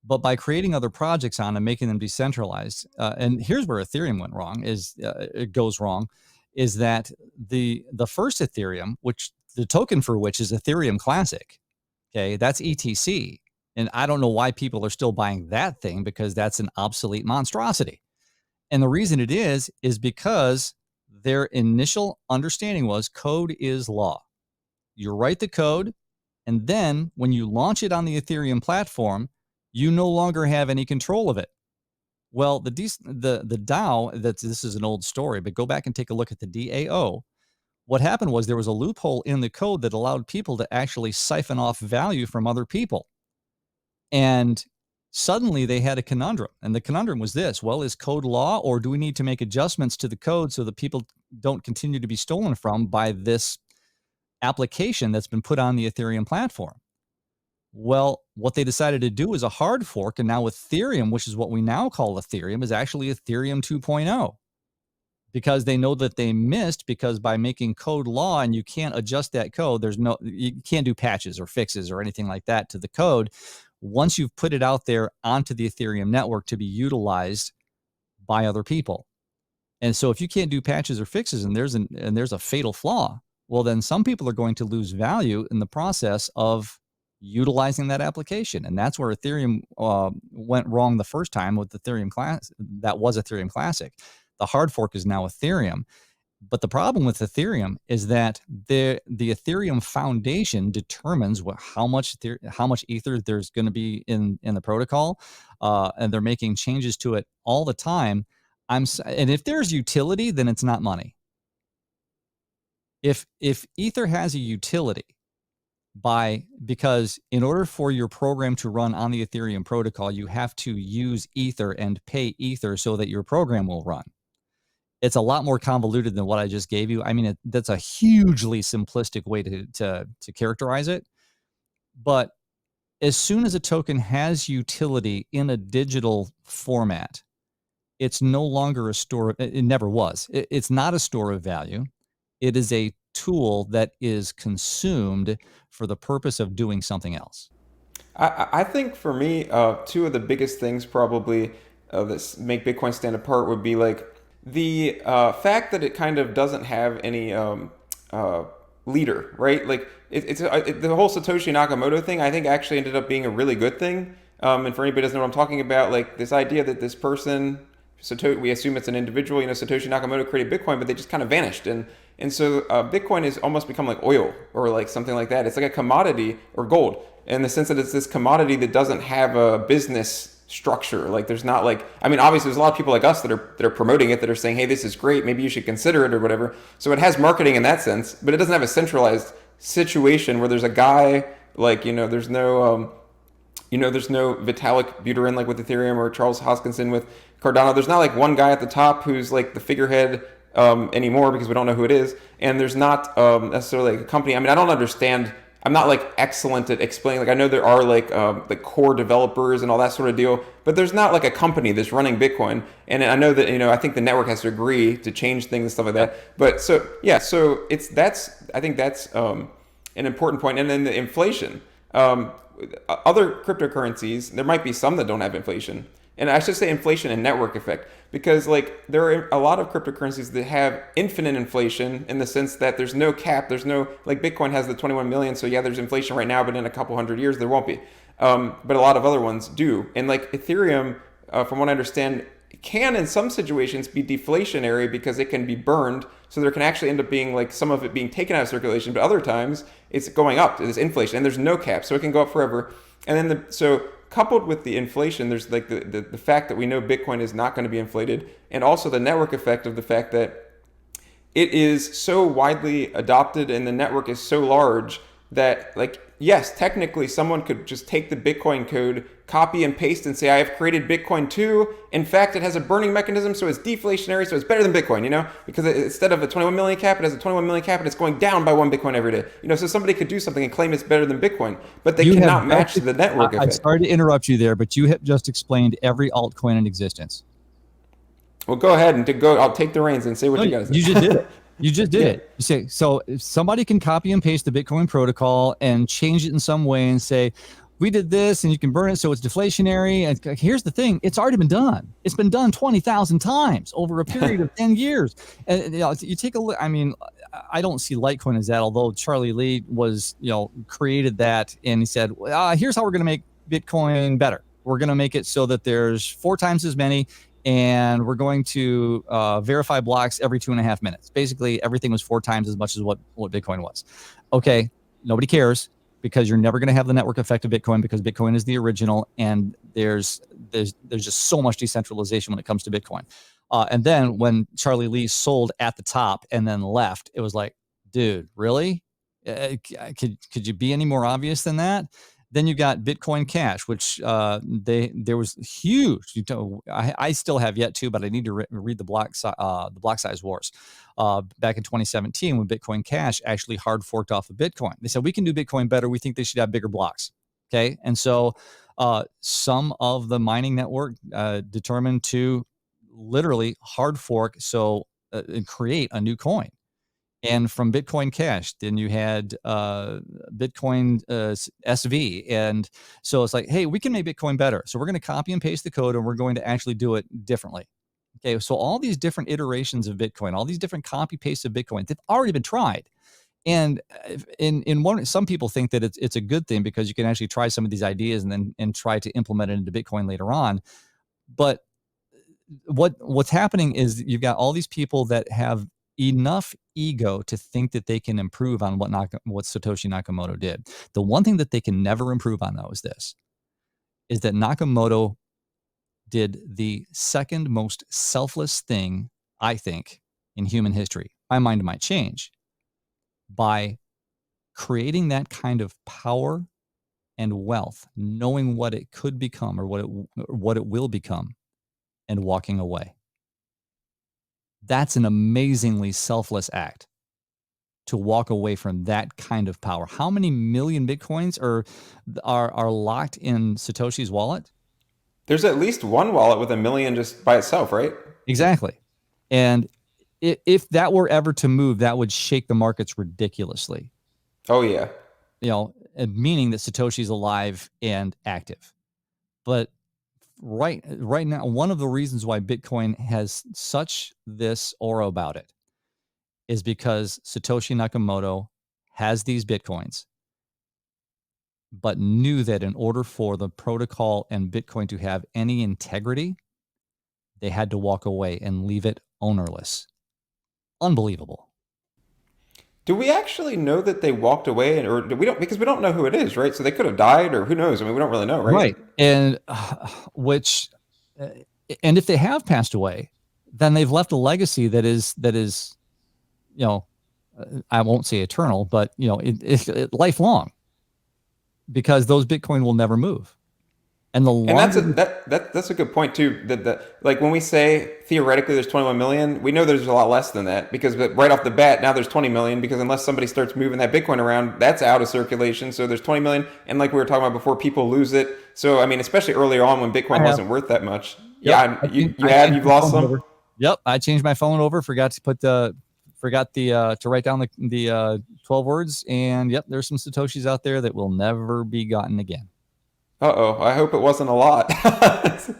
But by creating other projects on and making them decentralized, and here's where Ethereum went wrong, it goes wrong, is that the first Ethereum, which the token for which is Ethereum Classic, okay, that's ETC, and I don't know why people are still buying that thing because that's an obsolete monstrosity. And the reason it is because their initial understanding was code is law. You write the code, and then when you launch it on the Ethereum platform, you no longer have any control of it. Well, the DAO, this is an old story, but go back and take a look at the DAO. What happened was there was a loophole in the code that allowed people to actually siphon off value from other people. And suddenly they had a conundrum. And the conundrum was this: well, is code law, or do we need to make adjustments to the code so that people don't continue to be stolen from by this application that's been put on the Ethereum platform? Well, what they decided to do is a hard fork. And now Ethereum, which is what we now call Ethereum, is actually Ethereum 2.0, because they know that they missed, because by making code law and you can't adjust that code, you can't do patches or fixes or anything like that to the code. Once you've put it out there onto the Ethereum network to be utilized by other people. And so if you can't do patches or fixes and there's a fatal flaw, well, then some people are going to lose value in the process of utilizing that application. And that's where Ethereum went wrong the first time with Ethereum Class. That was Ethereum Classic. The hard fork is now Ethereum. But the problem with Ethereum is that the Ethereum Foundation determines how much ether there's going to be in the protocol, and they're making changes to it all the time. And if there's utility, then it's not money. If Ether has a utility because in order for your program to run on the Ethereum protocol, you have to use Ether and pay Ether so that your program will run. It's a lot more convoluted than what I just gave you. I mean, that's a hugely simplistic way to characterize it. But as soon as a token has utility in a digital format, it's no longer a store. It never was. It's not a store of value. It is a tool that is consumed for the purpose of doing something else. I think for me, two of the biggest things probably that make Bitcoin stand apart would be like the fact that it kind of doesn't have any leader, right? Like the whole Satoshi Nakamoto thing, I think actually ended up being a really good thing. And for anybody who doesn't know what I'm talking about, like this idea that this person, we assume it's an individual, Satoshi Nakamoto created Bitcoin, but they just kind of vanished. And so Bitcoin has almost become like oil or like something like that. It's like a commodity or gold in the sense that it's this commodity that doesn't have a business structure. Like there's not like, I mean, obviously there's a lot of people like us that are promoting it, that are saying, hey, this is great, maybe you should consider it or whatever. So it has marketing in that sense, but it doesn't have a centralized situation where there's a guy like, there's no there's no Vitalik Buterin like with Ethereum or Charles Hoskinson with Cardano. There's not like one guy at the top who's like the figurehead anymore because we don't know who it is. And there's not necessarily like a company. I mean, I don't understand. I'm not like excellent at explaining. Like I know there are like the core developers and all that sort of deal, but there's not like a company that's running Bitcoin. And I know that I think the network has to agree to change things and stuff like that. But so yeah, so I think that's an important point. And then the inflation. Other cryptocurrencies, there might be some that don't have inflation. And I should say inflation and network effect, because like there are a lot of cryptocurrencies that have infinite inflation in the sense that there's no cap. There's no, like Bitcoin has the 21 million. So yeah, there's inflation right now, but in a couple hundred years, there won't be. But a lot of other ones do. And like Ethereum, from what I understand, can in some situations be deflationary because it can be burned. So there can actually end up being like some of it being taken out of circulation, but other times it's going up. There's inflation and there's no cap, so it can go up forever. And then so coupled with the inflation, there's like the fact that we know Bitcoin is not going to be inflated, and also the network effect of the fact that it is so widely adopted and the network is so large that like yes, technically someone could just take the Bitcoin code, copy and paste and say, I have created Bitcoin too. In fact, it has a burning mechanism, so it's deflationary, so it's better than Bitcoin, because instead of a 21 million cap, it has a 21 million cap and it's going down by 1 Bitcoin every day. So somebody could do something and claim it's better than Bitcoin, but they cannot match the network effect. I'm sorry to interrupt you there, but you have just explained every altcoin in existence. Well, go ahead and I'll take the reins and say what you got to say. You just did it. You just did it. You say, so if somebody can copy and paste the Bitcoin protocol and change it in some way and say, we did this and you can burn it so it's deflationary. And here's the thing, it's already been done. It's been done 20,000 times over a period of 10 years. And you take a look, I mean, I don't see Litecoin as that, although Charlie Lee was, created that and he said, here's how we're going to make Bitcoin better. We're going to make it so that there's 4 times as many, and we're going to verify blocks every 2.5 minutes. Basically, everything was 4 times as much as what Bitcoin was. Okay, nobody cares because you're never going to have the network effect of Bitcoin because Bitcoin is the original, and there's just so much decentralization when it comes to Bitcoin. And then when Charlie Lee sold at the top and then left, it was like, dude, really? Could you be any more obvious than that? Then you got Bitcoin Cash, which there was huge. I still have yet to, but I need to read the block size wars back in 2017 when Bitcoin Cash actually hard forked off of Bitcoin. They said we can do Bitcoin better. We think they should have bigger blocks. Okay, and so some of the mining network determined to literally hard fork and create a new coin. And from Bitcoin Cash, then you had Bitcoin SV. And so it's like, hey, we can make Bitcoin better. So we're going to copy and paste the code and we're going to actually do it differently. Okay, so all these different iterations of Bitcoin, all these different copy pastes of Bitcoin, they've already been tried. And some people think that it's a good thing because you can actually try some of these ideas and try to implement it into Bitcoin later on. But what's happening is you've got all these people that have enough ego to think that they can improve on what Satoshi Nakamoto did. The one thing that they can never improve on, though, is that Nakamoto did the second most selfless thing, I think, in human history. My mind might change, by creating that kind of power and wealth, knowing what it could become or what it will become, and walking away. That's an amazingly selfless act to walk away from that kind of power. How many million Bitcoins are locked in Satoshi's wallet? There's at least one wallet with a million just by itself, right? Exactly. And if that were ever to move, that would shake the markets ridiculously. Oh yeah. Meaning that Satoshi's alive and active. But right now, one of the reasons why Bitcoin has such this aura about it is because Satoshi Nakamoto has these Bitcoins, but knew that in order for the protocol and Bitcoin to have any integrity, they had to walk away and leave it ownerless. Unbelievable. Do we actually know that they walked away, or do we don't? Because we don't know who it is, right? So they could have died, or who knows? I mean, we don't really know, right? Right. And which, uh, and if they have passed away, then they've left a legacy that is, I won't say eternal, but it lifelong, because those Bitcoin will never move. And the And that's longer, that's a good point too. That like when we say theoretically there's 21 million, we know there's a lot less than that because right off the bat now there's 20 million because unless somebody starts moving that Bitcoin around, that's out of circulation. So there's 20 million, and like we were talking about before, people lose it. So I mean, especially earlier on when I Bitcoin have, wasn't worth that much. yep, Yeah, I changed you've my lost phone some. over. Yep, I changed my phone over. Forgot to write down the 12 words, and yep, there's some Satoshis out there that will never be gotten again. Uh-oh, I hope it wasn't a lot. It,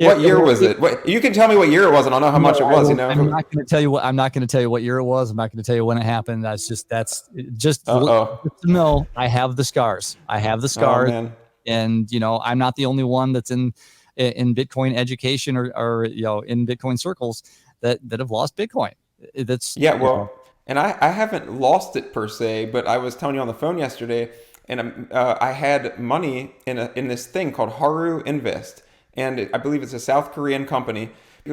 What it, year was it? What, you can tell me what year it was, and I'll know how No, much it I was. You won't. know. I'm not going to tell you what year it was. I'm not going to tell you when it happened. Just Uh-oh. to know I have the scars. I have the Oh scars, man. and I'm not the only one that's in Bitcoin education or in Bitcoin circles that have lost Bitcoin. That's Yeah, well, and I haven't lost it per se, but I was telling you on the phone yesterday, and I had money in this thing called Haru Invest, and I believe it's a South Korean company.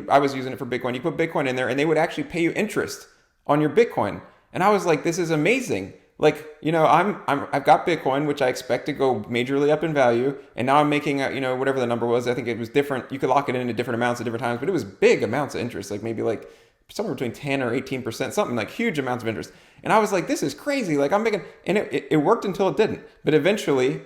I was using it for Bitcoin. You put Bitcoin in there, and they would actually pay you interest on your Bitcoin, and I was like, this is amazing. Like, I've got Bitcoin, which I expect to go majorly up in value, and now I'm making whatever the number was. I think it was different. You could lock it into different amounts at different times, but it was big amounts of interest, like maybe like somewhere between 10 or 18%, something like huge amounts of interest. And I was like, this is crazy. Like I'm making, and it worked until it didn't. But eventually,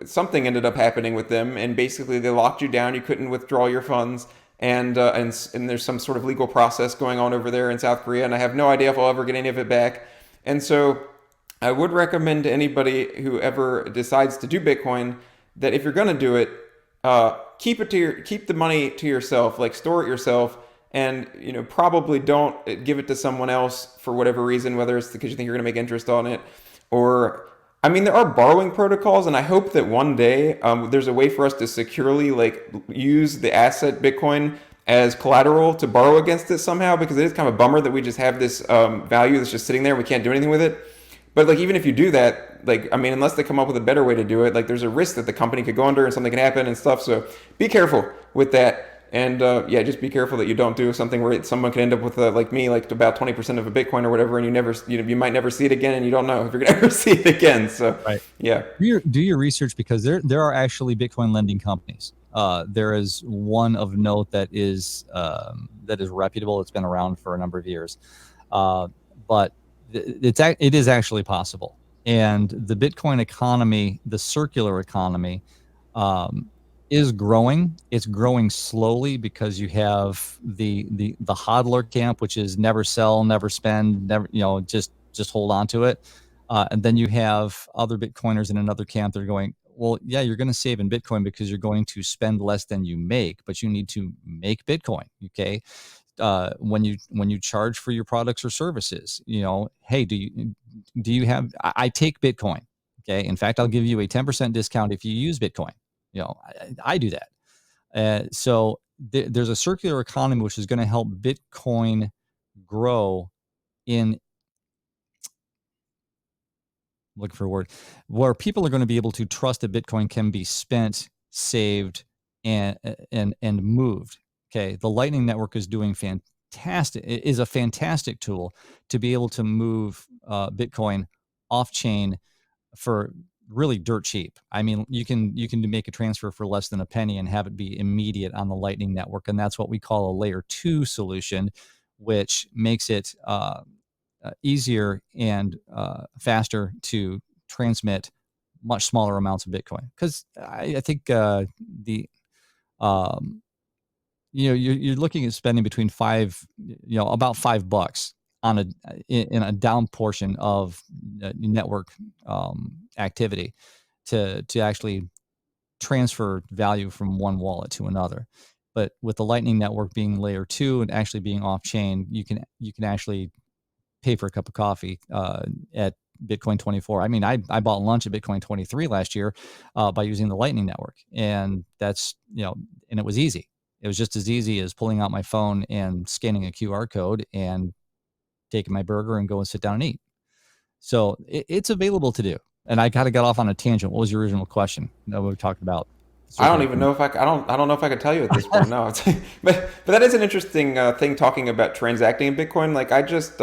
something ended up happening with them, and basically they locked you down. You couldn't withdraw your funds, and there's some sort of legal process going on over there in South Korea, and I have no idea if I'll ever get any of it back. And so, I would recommend to anybody who ever decides to do Bitcoin that if you're going to do it, keep the money to yourself, like store it yourself, and probably don't give it to someone else for whatever reason, whether it's because you think you're going to make interest on it, or I mean, there are borrowing protocols, and I hope that one day there's a way for us to securely like use the asset Bitcoin as collateral to borrow against it somehow, because it is kind of a bummer that we just have this value that's just sitting there. We can't do anything with it. But like even if you do that, like I mean, unless they come up with a better way to do it, like there's a risk that the company could go under and something can happen and stuff. So be careful with that. And yeah, just be careful that you don't do something where someone could end up with like me, like about 20% of a Bitcoin or whatever, and you might never see it again, and you don't know if you're gonna ever see it again. So right. yeah, Do your research, because there are actually Bitcoin lending companies. There is one of note that is reputable. It's been around for a number of years, but it is actually possible. And the Bitcoin economy, the circular economy, is growing. It's growing slowly because you have the hodler camp, which is never sell, never spend, never just hold on to it. And then you have other Bitcoiners in another camp that are going, well, yeah, you're going to save in Bitcoin because you're going to spend less than you make, but you need to make Bitcoin. Okay. When you charge for your products or services, hey, do you have, I take Bitcoin. Okay. In fact, I'll give you a 10% discount if you use Bitcoin. I do that. So there's a circular economy, which is going to help Bitcoin grow in, looking for a word, where people are going to be able to trust that Bitcoin can be spent, saved, and moved. Okay, the Lightning Network is doing a fantastic tool to be able to move Bitcoin off chain for really dirt cheap. I mean, you can make a transfer for less than a penny and have it be immediate on the Lightning Network, and that's what we call a layer 2 solution, which makes it easier and faster to transmit much smaller amounts of Bitcoin. Because I think the um, you're looking at spending between about $5 on in a down portion of network activity to actually transfer value from one wallet to another. But with the Lightning Network being layer 2 and actually being off chain, you can actually pay for a cup of coffee at Bitcoin 24. I mean, I bought lunch at Bitcoin 23 last year by using the Lightning Network, and that's and it was easy. It was just as easy as pulling out my phone and scanning a QR code and taking my burger and go and sit down and eat. So it's available to do. And I kind of got off on a tangent. What was your original question that we talked about? I don't even know if I don't know if I could tell you at this point. No, but that is an interesting thing talking about transacting in Bitcoin. Like I just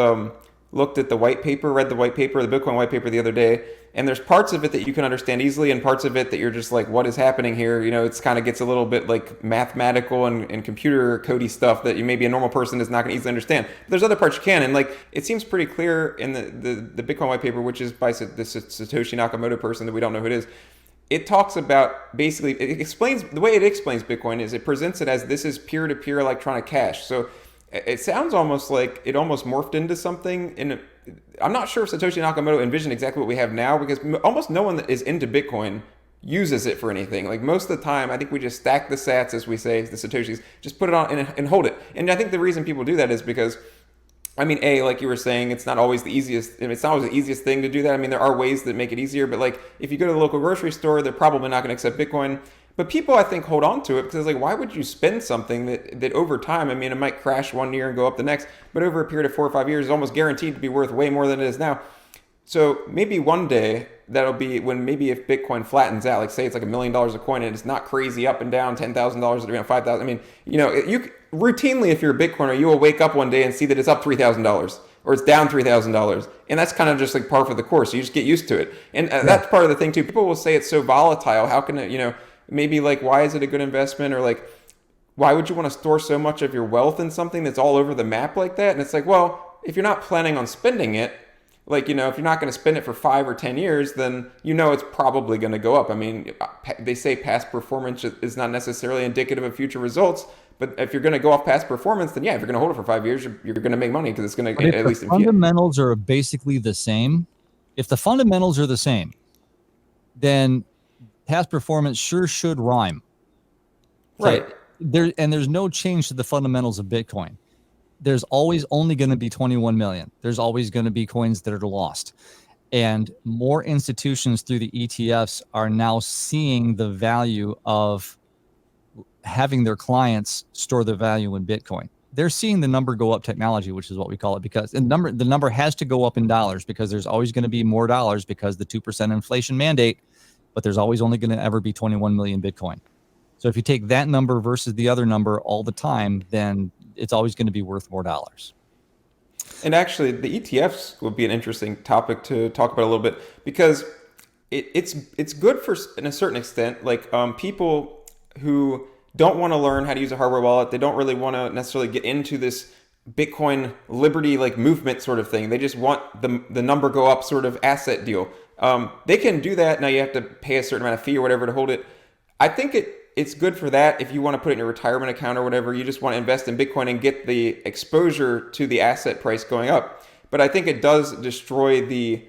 looked at the white paper, read the white paper, the Bitcoin white paper the other day, and there's parts of it that you can understand easily, and parts of it that you're just like, what is happening here? It's kind of gets a little bit like mathematical and computer codey stuff that maybe a normal person is not going to easily understand. But there's other parts you can, and like it seems pretty clear in the Bitcoin white paper, which is by the Satoshi Nakamoto person that we don't know who it is. It talks about basically, it explains, the way it explains Bitcoin is it presents it as this is peer-to-peer electronic cash. So it sounds almost like it almost morphed into something. I'm not sure if Satoshi Nakamoto envisioned exactly what we have now, because almost no one that is into Bitcoin uses it for anything. Like most of the time, I think we just stack the sats, as we say, the Satoshis, just put it on and hold it. And I think the reason people do that is because, I mean, like you were saying, it's not always the easiest. It's not always the easiest thing to do that. I mean, there are ways that make it easier, but like if you go to the local grocery store, they're probably not going to accept Bitcoin. But people, I think, hold on to it because, like, why would you spend something that over time, I mean, it might crash one year and go up the next, but over a period of 4 or 5 years is almost guaranteed to be worth way more than it is now. So maybe one day that'll be when maybe if Bitcoin flattens out, like say it's like $1 million a coin and it's not crazy up and down, $10,000 or $5,000. I mean, you routinely, if you're a Bitcoiner, you will wake up one day and see that it's up $3,000 or it's down $3,000, and that's kind of just like par for the course. You just get used to it, and that's part of the thing too. People will say it's so volatile. How can it, maybe like why is it a good investment, or like why would you want to store so much of your wealth in something that's all over the map like that? And it's like, well, if you're not planning on spending it, like, if you're not going to spend it for 5 or 10 years, then it's probably going to go up. I mean, they say past performance is not necessarily indicative of future results, but if you're going to go off past performance, then yeah, if you're going to hold it for 5 years, you're going to make money because it's going to, at least the fundamentals are basically the same. If the fundamentals are the same, then past performance sure should rhyme. Right. There's no change to the fundamentals of Bitcoin. There's always only going to be 21 million. There's always going to be coins that are lost. And more institutions through the ETFs are now seeing the value of having their clients store their value in Bitcoin. They're seeing the number go up technology, which is what we call it, because the number has to go up in dollars because there's always going to be more dollars because the 2% inflation mandate, but there's always only going to ever be 21 million Bitcoin. So if you take that number versus the other number all the time, then it's always going to be worth more dollars. And actually, the ETFs would be an interesting topic to talk about a little bit because it's good for, in a certain extent, like people who don't want to learn how to use a hardware wallet. They don't really want to necessarily get into this Bitcoin liberty like movement sort of thing. They just want the number go up sort of asset deal. They can do that. Now you have to pay a certain amount of fee or whatever to hold it. I think it's good for that if you want to put it in your retirement account or whatever. You just want to invest in Bitcoin and get the exposure to the asset price going up. But I think it does destroy the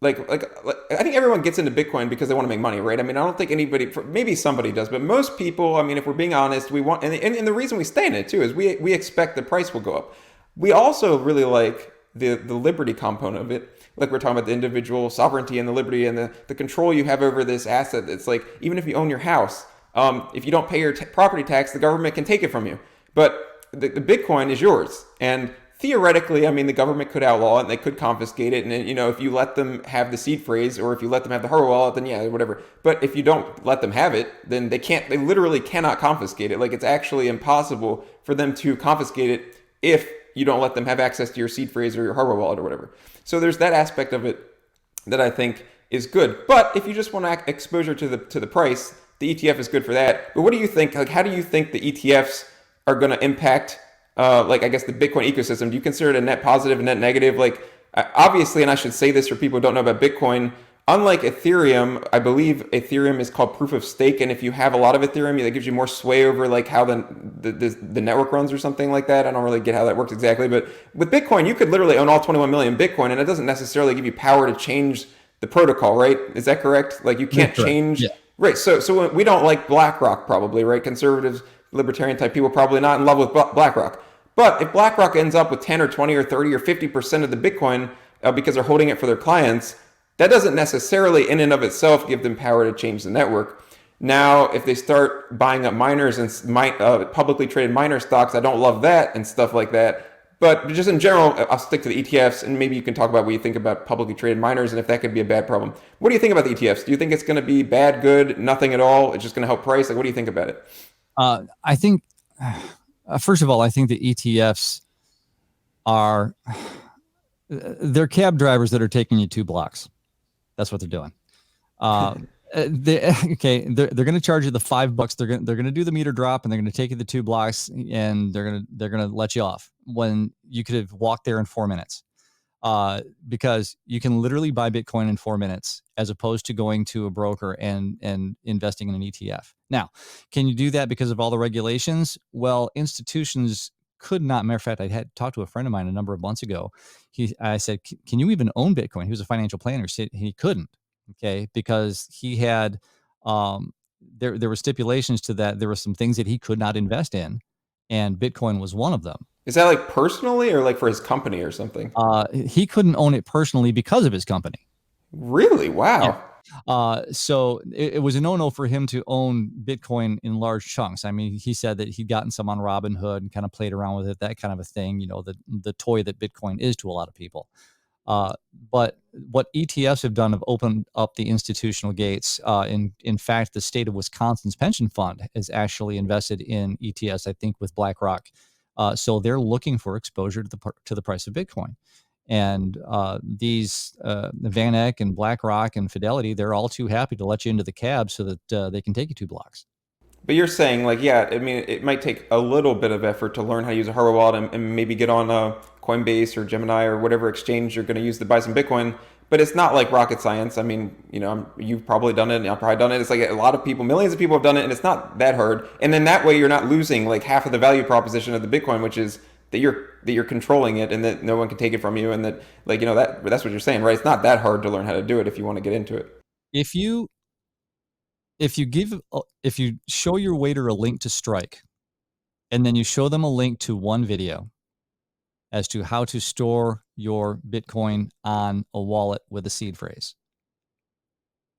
like I think everyone gets into Bitcoin because they want to make money, right? I mean, I don't think anybody, maybe somebody does, but most people, I mean, if we're being honest, we want, and the reason we stay in it too is we expect the price will go up. We also really like the liberty component of it. Like we're talking about the individual sovereignty and the liberty and the control you have over this asset. It's like, even if you own your house, if you don't pay your property tax, the government can take it from you. But the Bitcoin is yours. And theoretically, I mean, the government could outlaw it and they could confiscate it. And, if you let them have the seed phrase or if you let them have the hardware wallet, then yeah, whatever. But if you don't let them have it, then they literally cannot confiscate it. Like, it's actually impossible for them to confiscate it if you don't let them have access to your seed phrase or your hardware wallet or whatever. So there's that aspect of it that I think is good. But if you just want exposure to the price, the ETF is good for that. But what do you think? Like, how do you think the ETFs are going to impact, like, I guess, the Bitcoin ecosystem? Do you consider it a net positive, a net negative? Like, obviously, and I should say this for people who don't know about Bitcoin, unlike Ethereum, I believe Ethereum is called proof of stake, and if you have a lot of Ethereum, that gives you more sway over like how the network runs or something like that. I don't really get how that works exactly, but with Bitcoin, you could literally own all 21 million Bitcoin, and it doesn't necessarily give you power to change the protocol, right? Is that correct? Like, you can't change. Yeah. Right. So we don't like BlackRock, probably, right? Conservatives, libertarian type people, probably not in love with BlackRock. But if BlackRock ends up with 10 or 20 or 30 or 50% of the Bitcoin because they're holding it for their clients, that doesn't necessarily in and of itself give them power to change the network. Now, if they start buying up miners and publicly traded miner stocks, I don't love that and stuff like that. But just in general, I'll stick to the ETFs, and maybe you can talk about what you think about publicly traded miners and if that could be a bad problem. What do you think about the ETFs? Do you think it's going to be bad, good, nothing at all? It's just going to help price? Like, what do you think about it? I think, first of all, I think the ETFs are, they're cab drivers that are taking you 2 blocks. That's what they're doing. They're going to charge you the $5. They're going to do the meter drop, and they're going to take you the 2 blocks, and they're going to let you off when you could have walked there in 4 minutes. Because you can literally buy Bitcoin in 4 minutes as opposed to going to a broker and investing in an ETF. Now, can you do that because of all the regulations? Well, institutions could not. Matter of fact, I had talked to a friend of mine a number of months ago. I said, can you even own Bitcoin? He was a financial planner. He said he couldn't. Okay. Because he had, there were stipulations to that. There were some things that he could not invest in, and Bitcoin was one of them. Is that like personally or like for his company or something? He couldn't own it personally because of his company. Really? Wow. Yeah. So it was a no-no for him to own Bitcoin in large chunks. I mean, he said that he'd gotten some on Robinhood and kind of played around with it, that kind of a thing, the toy that Bitcoin is to a lot of people. But what ETFs have done have opened up the institutional gates. In fact, the state of Wisconsin's pension fund is actually invested in ETFs, I think, with BlackRock. So they're looking for exposure to the price of Bitcoin. And these Van Eck and BlackRock and Fidelity, they're all too happy to let you into the cab so that they can take you 2 blocks. But you're saying, like, yeah, I mean, it might take a little bit of effort to learn how to use a hardware wallet and maybe get on Coinbase or Gemini or whatever exchange you're going to use to buy some Bitcoin. But it's not like rocket science. I mean, you've probably done it, and I've probably done it. It's like a lot of people, millions of people have done it, and it's not that hard. And then that way, you're not losing like half of the value proposition of the Bitcoin, which is that you're controlling it and that no one can take it from you, and that that's what you're saying, right? It's not that hard to learn how to do it if you want to get into it. If you show your waiter a link to Strike, and then you show them a link to one video as to how to store your Bitcoin on a wallet with a seed phrase,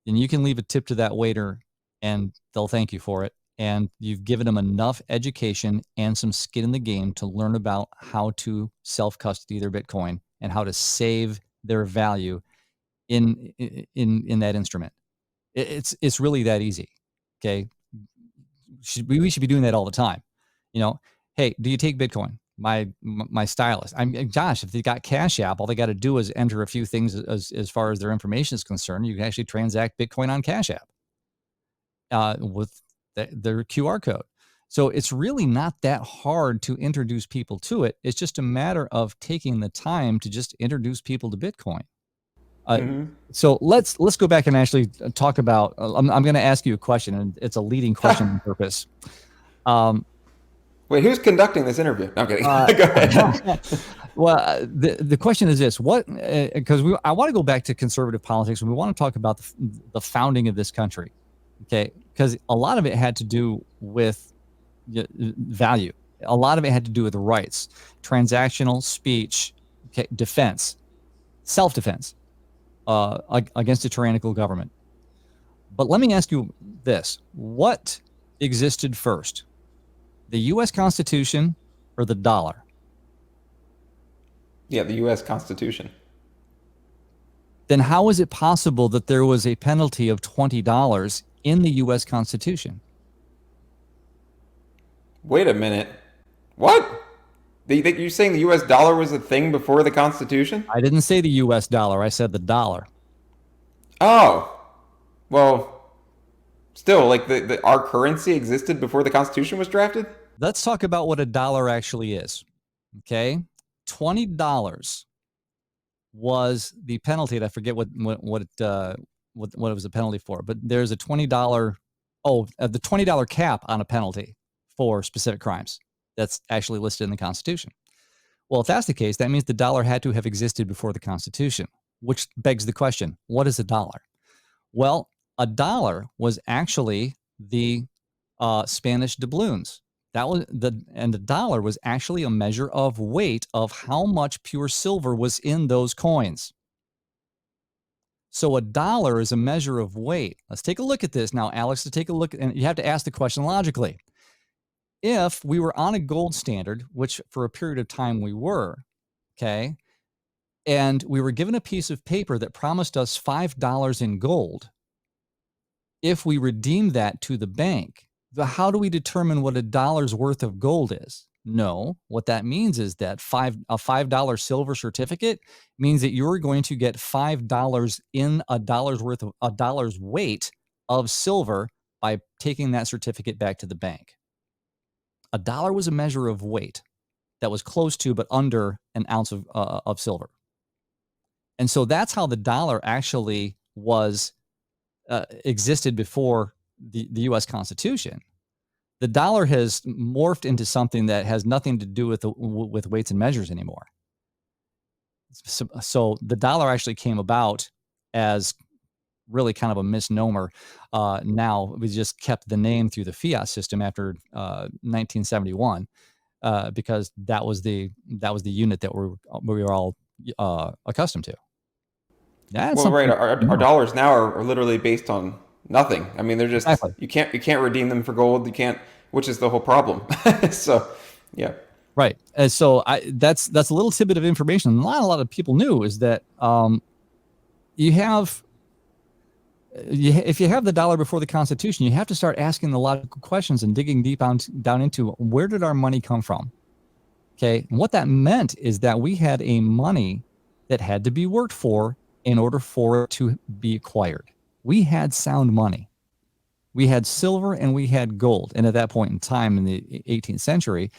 then you can leave a tip to that waiter and they'll thank you for it. And you've given them enough education and some skin in the game to learn about how to self-custody their Bitcoin and how to save their value in that instrument. It's really that easy. Okay. We should be doing that all the time. Hey, do you take Bitcoin? My stylist. Gosh, if they got Cash App, all they got to do is enter a few things as far as their information is concerned. You can actually transact Bitcoin on Cash App with their QR code. So it's really not that hard to introduce people to it. It's just a matter of taking the time to just introduce people to Bitcoin. So let's go back and actually talk about. I'm going to ask you a question, and it's a leading question on purpose. Wait, who's conducting this interview? No, I'm kidding. Go ahead. Well, the question is this: because I want to go back to conservative politics, and we want to talk about the founding of this country. Okay, because a lot of it had to do with value. A lot of it had to do with rights, transactional speech, defense, self-defense against a tyrannical government. But let me ask you this: what existed first? The U.S. Constitution or the dollar? Yeah, the U.S. Constitution. Then how is it possible that there was a penalty of $20 in the U.S. Constitution? Wait a minute. What? You're saying the U.S. dollar was a thing before the Constitution? I didn't say the U.S. dollar. I said the dollar. Oh, well, still, like our currency existed before the Constitution was drafted? Let's talk about what a dollar actually is. Okay, $20 was the penalty. And I forget what it was a penalty for, but there's a $20. The $20 cap on a penalty for specific crimes that's actually listed in the Constitution. Well, if that's the case, that means the dollar had to have existed before the Constitution, which begs the question: what is a dollar? Well, a dollar was actually the Spanish doubloons. The dollar was actually a measure of weight of how much pure silver was in those coins. So a dollar is a measure of weight. Let's take a look at this now, Alex. To take a look, and you have to ask the question logically. If we were on a gold standard, which for a period of time we were, okay, and we were given a piece of paper that promised us $5 in gold, if we redeem that to the bank, how do we determine what a dollar's worth of gold is? No, what that means is that a $5 silver certificate means that you're going to get $5 in a dollar's worth of a dollar's weight of silver by taking that certificate back to the bank. A dollar was a measure of weight that was close to but under an ounce of silver. And so that's how the dollar actually was existed before the U.S. Constitution. The dollar has morphed into something that has nothing to do with weights and measures anymore. So the dollar actually came about as really kind of a misnomer. Now we just kept the name through the fiat system after 1971 because that was the unit that we were all accustomed to. That's Well, right. something. Our dollars now are literally based on nothing. I mean, they're just Exactly. you can't redeem them for gold. You can't, which is the whole problem. So, yeah. Right. And so that's a little tidbit of information. Not a lot of people knew is that you have if you have the dollar before the Constitution, you have to start asking the logical questions and digging deep down into where did our money come from? Okay. And what that meant is that we had a money that had to be worked for in order for it to be acquired. We had sound money. We had silver and we had gold. And at that point in time in the 18th century,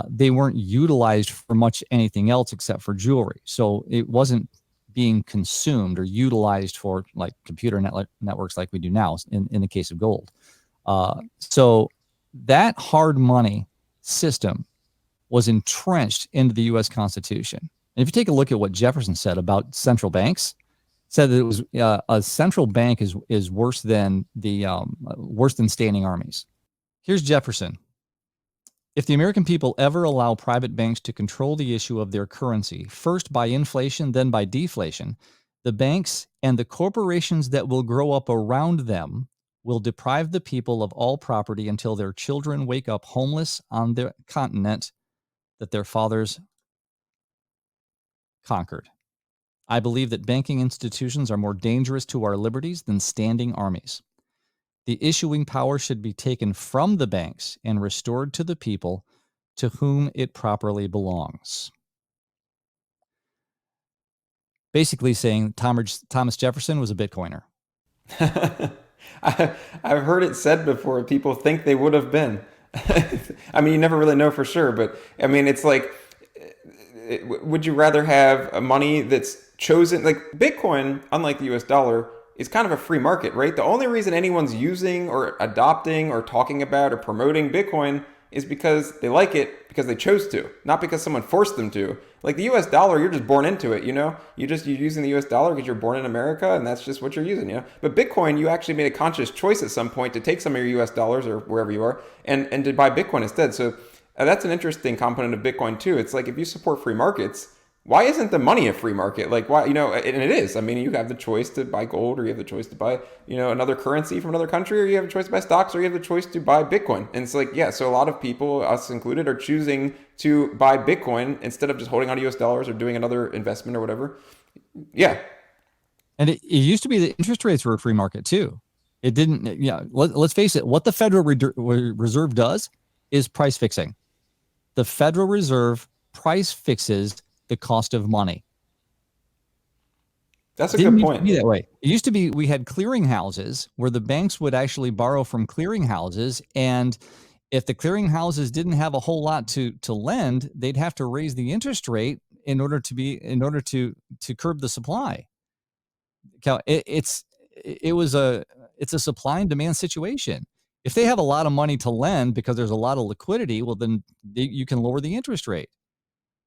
they weren't utilized for much anything else except for jewelry. So it wasn't being consumed or utilized for like computer networks like we do now in the case of gold. So that hard money system was entrenched into the U.S. Constitution. And if you take a look at what Jefferson said about central banks, said that it was a central bank is worse than standing armies. Here's Jefferson. If the American people ever allow private banks to control the issue of their currency, first by inflation, then by deflation, the banks and the corporations that will grow up around them will deprive the people of all property until their children wake up homeless on the continent that their fathers conquered. I believe that banking institutions are more dangerous to our liberties than standing armies. The issuing power should be taken from the banks and restored to the people to whom it properly belongs. Basically saying Thomas Jefferson was a Bitcoiner. I've heard it said before. People think they would have been. I mean, you never really know for sure, but I mean, it's like, would you rather have a money that's chosen? Like Bitcoin, unlike the US dollar, is kind of a free market, right? The only reason anyone's using or adopting or talking about or promoting Bitcoin is because they like it, because they chose to, not because someone forced them to. Like the US dollar, you're just born into it, you know? You're using the US dollar because you're born in America and that's just what you're using, you know? But Bitcoin, you actually made a conscious choice at some point to take some of your US dollars or wherever you are and to buy Bitcoin instead. So that's an interesting component of Bitcoin too. It's like if you support free markets, why isn't the money a free market? Like, why, and it is. I mean, you have the choice to buy gold, or you have the choice to buy, another currency from another country, or you have a choice to buy stocks, or you have the choice to buy Bitcoin. And it's like, yeah, so a lot of people, us included, are choosing to buy Bitcoin instead of just holding on to US dollars or doing another investment or whatever. Yeah. And it used to be that interest rates were a free market too. It didn't, let's face it, what the Federal Reserve does is price fixing. The Federal Reserve price fixes the cost of money. That's a good point. It didn't used to be that way. It used to be we had clearinghouses where the banks would actually borrow from clearinghouses, and if the clearinghouses didn't have a whole lot to lend, they'd have to raise the interest rate in order to curb the supply. It's a supply and demand situation. If they have a lot of money to lend because there's a lot of liquidity, well, then you can lower the interest rate.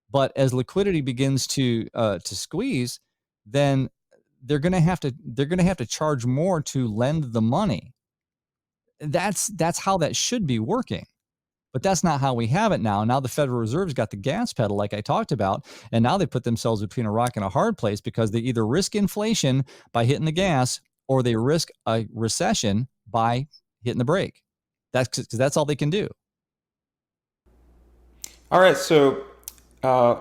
But as liquidity begins to squeeze, then they're going to have to charge more to lend the money. That's how that should be working. But that's not how we have it now. Now the Federal Reserve's got the gas pedal, like I talked about, and now they put themselves between a rock and a hard place because they either risk inflation by hitting the gas, or they risk a recession by hitting the brake. That's because that's all they can do. All right. So, uh,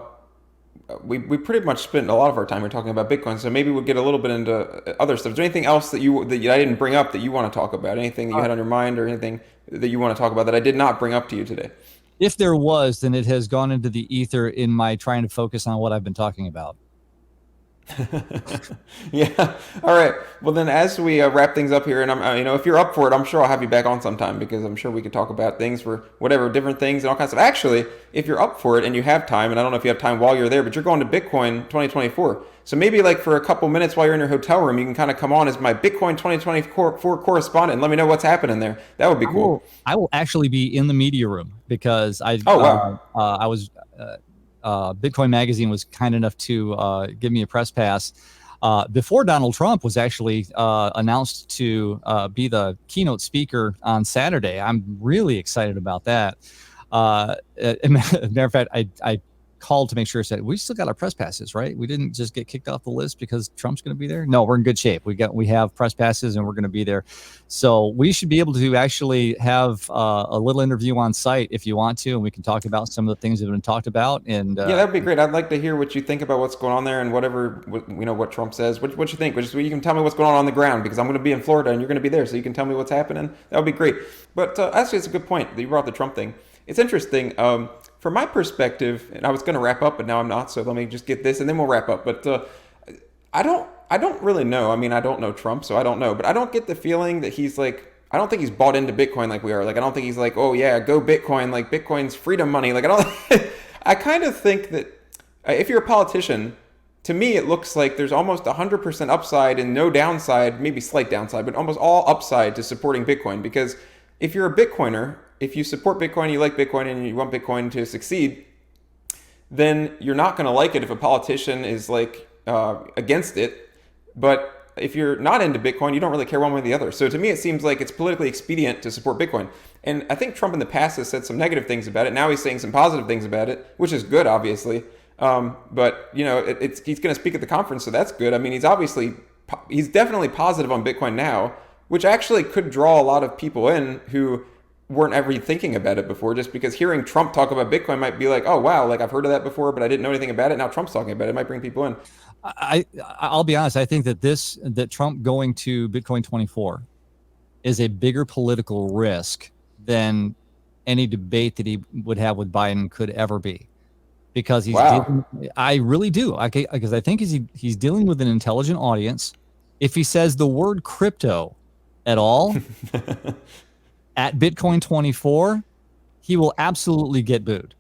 we pretty much spent a lot of our time here talking about Bitcoin, so maybe we'll get a little bit into other stuff. Is there anything else that I didn't bring up that you want to talk about? Anything that you had on your mind, or anything that you want to talk about that I did not bring up to you today? If there was, then it has gone into the ether in my trying to focus on what I've been talking about. Yeah. All right. Well, then, as we wrap things up here, and if you're up for it, I'm sure I'll have you back on sometime, because I'm sure we could talk about things for whatever, different things and all kinds of. Actually, if you're up for it and you have time, and I don't know if you have time while you're there, but you're going to Bitcoin 2024, so maybe like for a couple minutes while you're in your hotel room, you can kind of come on as my Bitcoin 2024 correspondent and let me know what's happening there. That would be cool. I will actually be in the media room because Oh wow. I was. Bitcoin Magazine was kind enough to give me a press pass before Donald Trump was actually announced to be the keynote speaker on Saturday. I'm really excited about that. As a matter of fact, I called to make sure. I said, we still got our press passes, right? We didn't just get kicked off the list because Trump's going to be there. No, we're in good shape. We have press passes and we're going to be there. So we should be able to actually have a little interview on site if you want to, and we can talk about some of the things that have been talked about. And Yeah, that'd be great. I'd like to hear what you think about what's going on there, and whatever what Trump says. What you think? You can tell me what's going on the ground, because I'm going to be in Florida and you're going to be there, so you can tell me what's happening. That would be great. But actually, it's a good point that you brought up the Trump thing. It's interesting. From my perspective, and I was going to wrap up, but now I'm not. So let me just get this, and then we'll wrap up. But I don't really know. I mean, I don't know Trump, so I don't know. But I don't get the feeling that he's like. I don't think he's bought into Bitcoin like we are. Like, I don't think he's like, oh yeah, go Bitcoin. Like, Bitcoin's freedom money. Like, I don't. I kind of think that if you're a politician, to me it looks like there's almost 100% upside and no downside, maybe slight downside, but almost all upside to supporting Bitcoin. Because if you're a Bitcoiner, if you support Bitcoin, you like Bitcoin, and you want Bitcoin to succeed, then you're not going to like it if a politician is like against it. But if you're not into Bitcoin, you don't really care one way or the other. So to me, it seems like it's politically expedient to support Bitcoin. And I think Trump in the past has said some negative things about it. Now he's saying some positive things about it, which is good, obviously. But he's going to speak at the conference, so that's good. I mean, he's definitely positive on Bitcoin now, which actually could draw a lot of people in who weren't ever thinking about it before, just because hearing Trump talk about Bitcoin might be like, oh wow, like I've heard of that before, but I didn't know anything about it. Now Trump's talking about it. It might bring people in. I'll be honest. I think that Trump going to Bitcoin 24 is a bigger political risk than any debate that he would have with Biden could ever be, because I really do. Because I think he's dealing with an intelligent audience. If he says the word crypto at all at Bitcoin 24, he will absolutely get booed.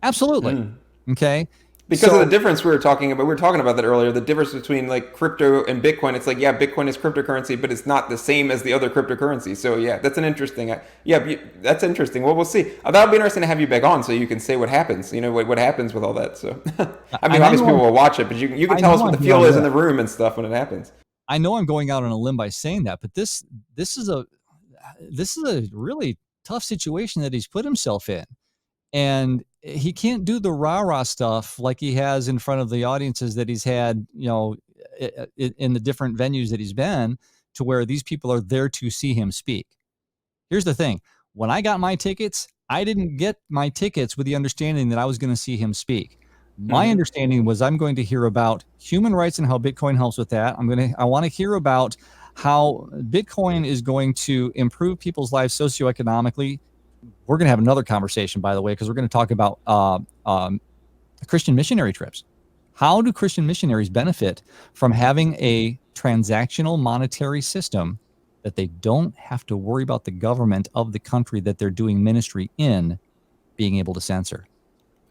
Absolutely. Okay. Because of the difference we were talking about. We were talking about that earlier. The difference between like crypto and Bitcoin. It's like, yeah, Bitcoin is cryptocurrency, but it's not the same as the other cryptocurrency. So yeah, that's an interesting. That's interesting. Well, we'll see. That'll be interesting to have you back on, so you can say what happens. You know what happens with all that. So I mean, obviously people will watch it, but you can tell us what the feel is in the room and stuff when it happens. I know I'm going out on a limb by saying that, but this is a really tough situation that he's put himself in. And he can't do the rah-rah stuff like he has in front of the audiences that he's had, in the different venues that he's been, to where these people are there to see him speak. Here's the thing. When I got my tickets, I didn't get my tickets with the understanding that I was going to see him speak. My Mhm. understanding was I'm going to hear about human rights and how Bitcoin helps with that. I want to hear about how Bitcoin is going to improve people's lives socioeconomically. We're going to have another conversation, by the way, because we're going to talk about Christian missionary trips. How do Christian missionaries benefit from having a transactional monetary system that they don't have to worry about the government of the country that they're doing ministry in being able to censor?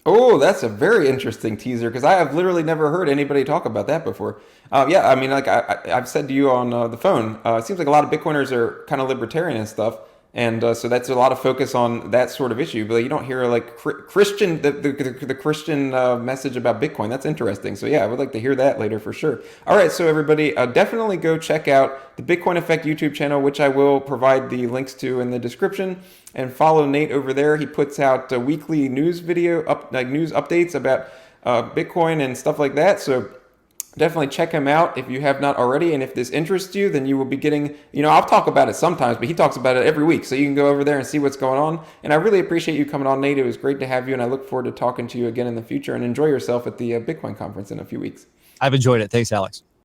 Oh, that's a very interesting teaser because I have literally never heard anybody talk about that before. Yeah, I mean, like I've said to you on the phone, it seems like a lot of Bitcoiners are kind of libertarian and stuff, and so that's a lot of focus on that sort of issue. But you don't hear like Christian the Christian message about Bitcoin. That's interesting. So yeah, I would like to hear that later for sure. All right, so everybody, definitely go check out the Bitcoin Effect YouTube channel, which I will provide the links to in the description, and follow Nate over there. He puts out a weekly news news updates about Bitcoin and stuff like that. So definitely check him out if you have not already. And if this interests you, then you will be getting, I'll talk about it sometimes, but he talks about it every week. So you can go over there and see what's going on. And I really appreciate you coming on, Nate. It was great to have you. And I look forward to talking to you again in the future, and enjoy yourself at the Bitcoin conference in a few weeks. I've enjoyed it. Thanks, Alex.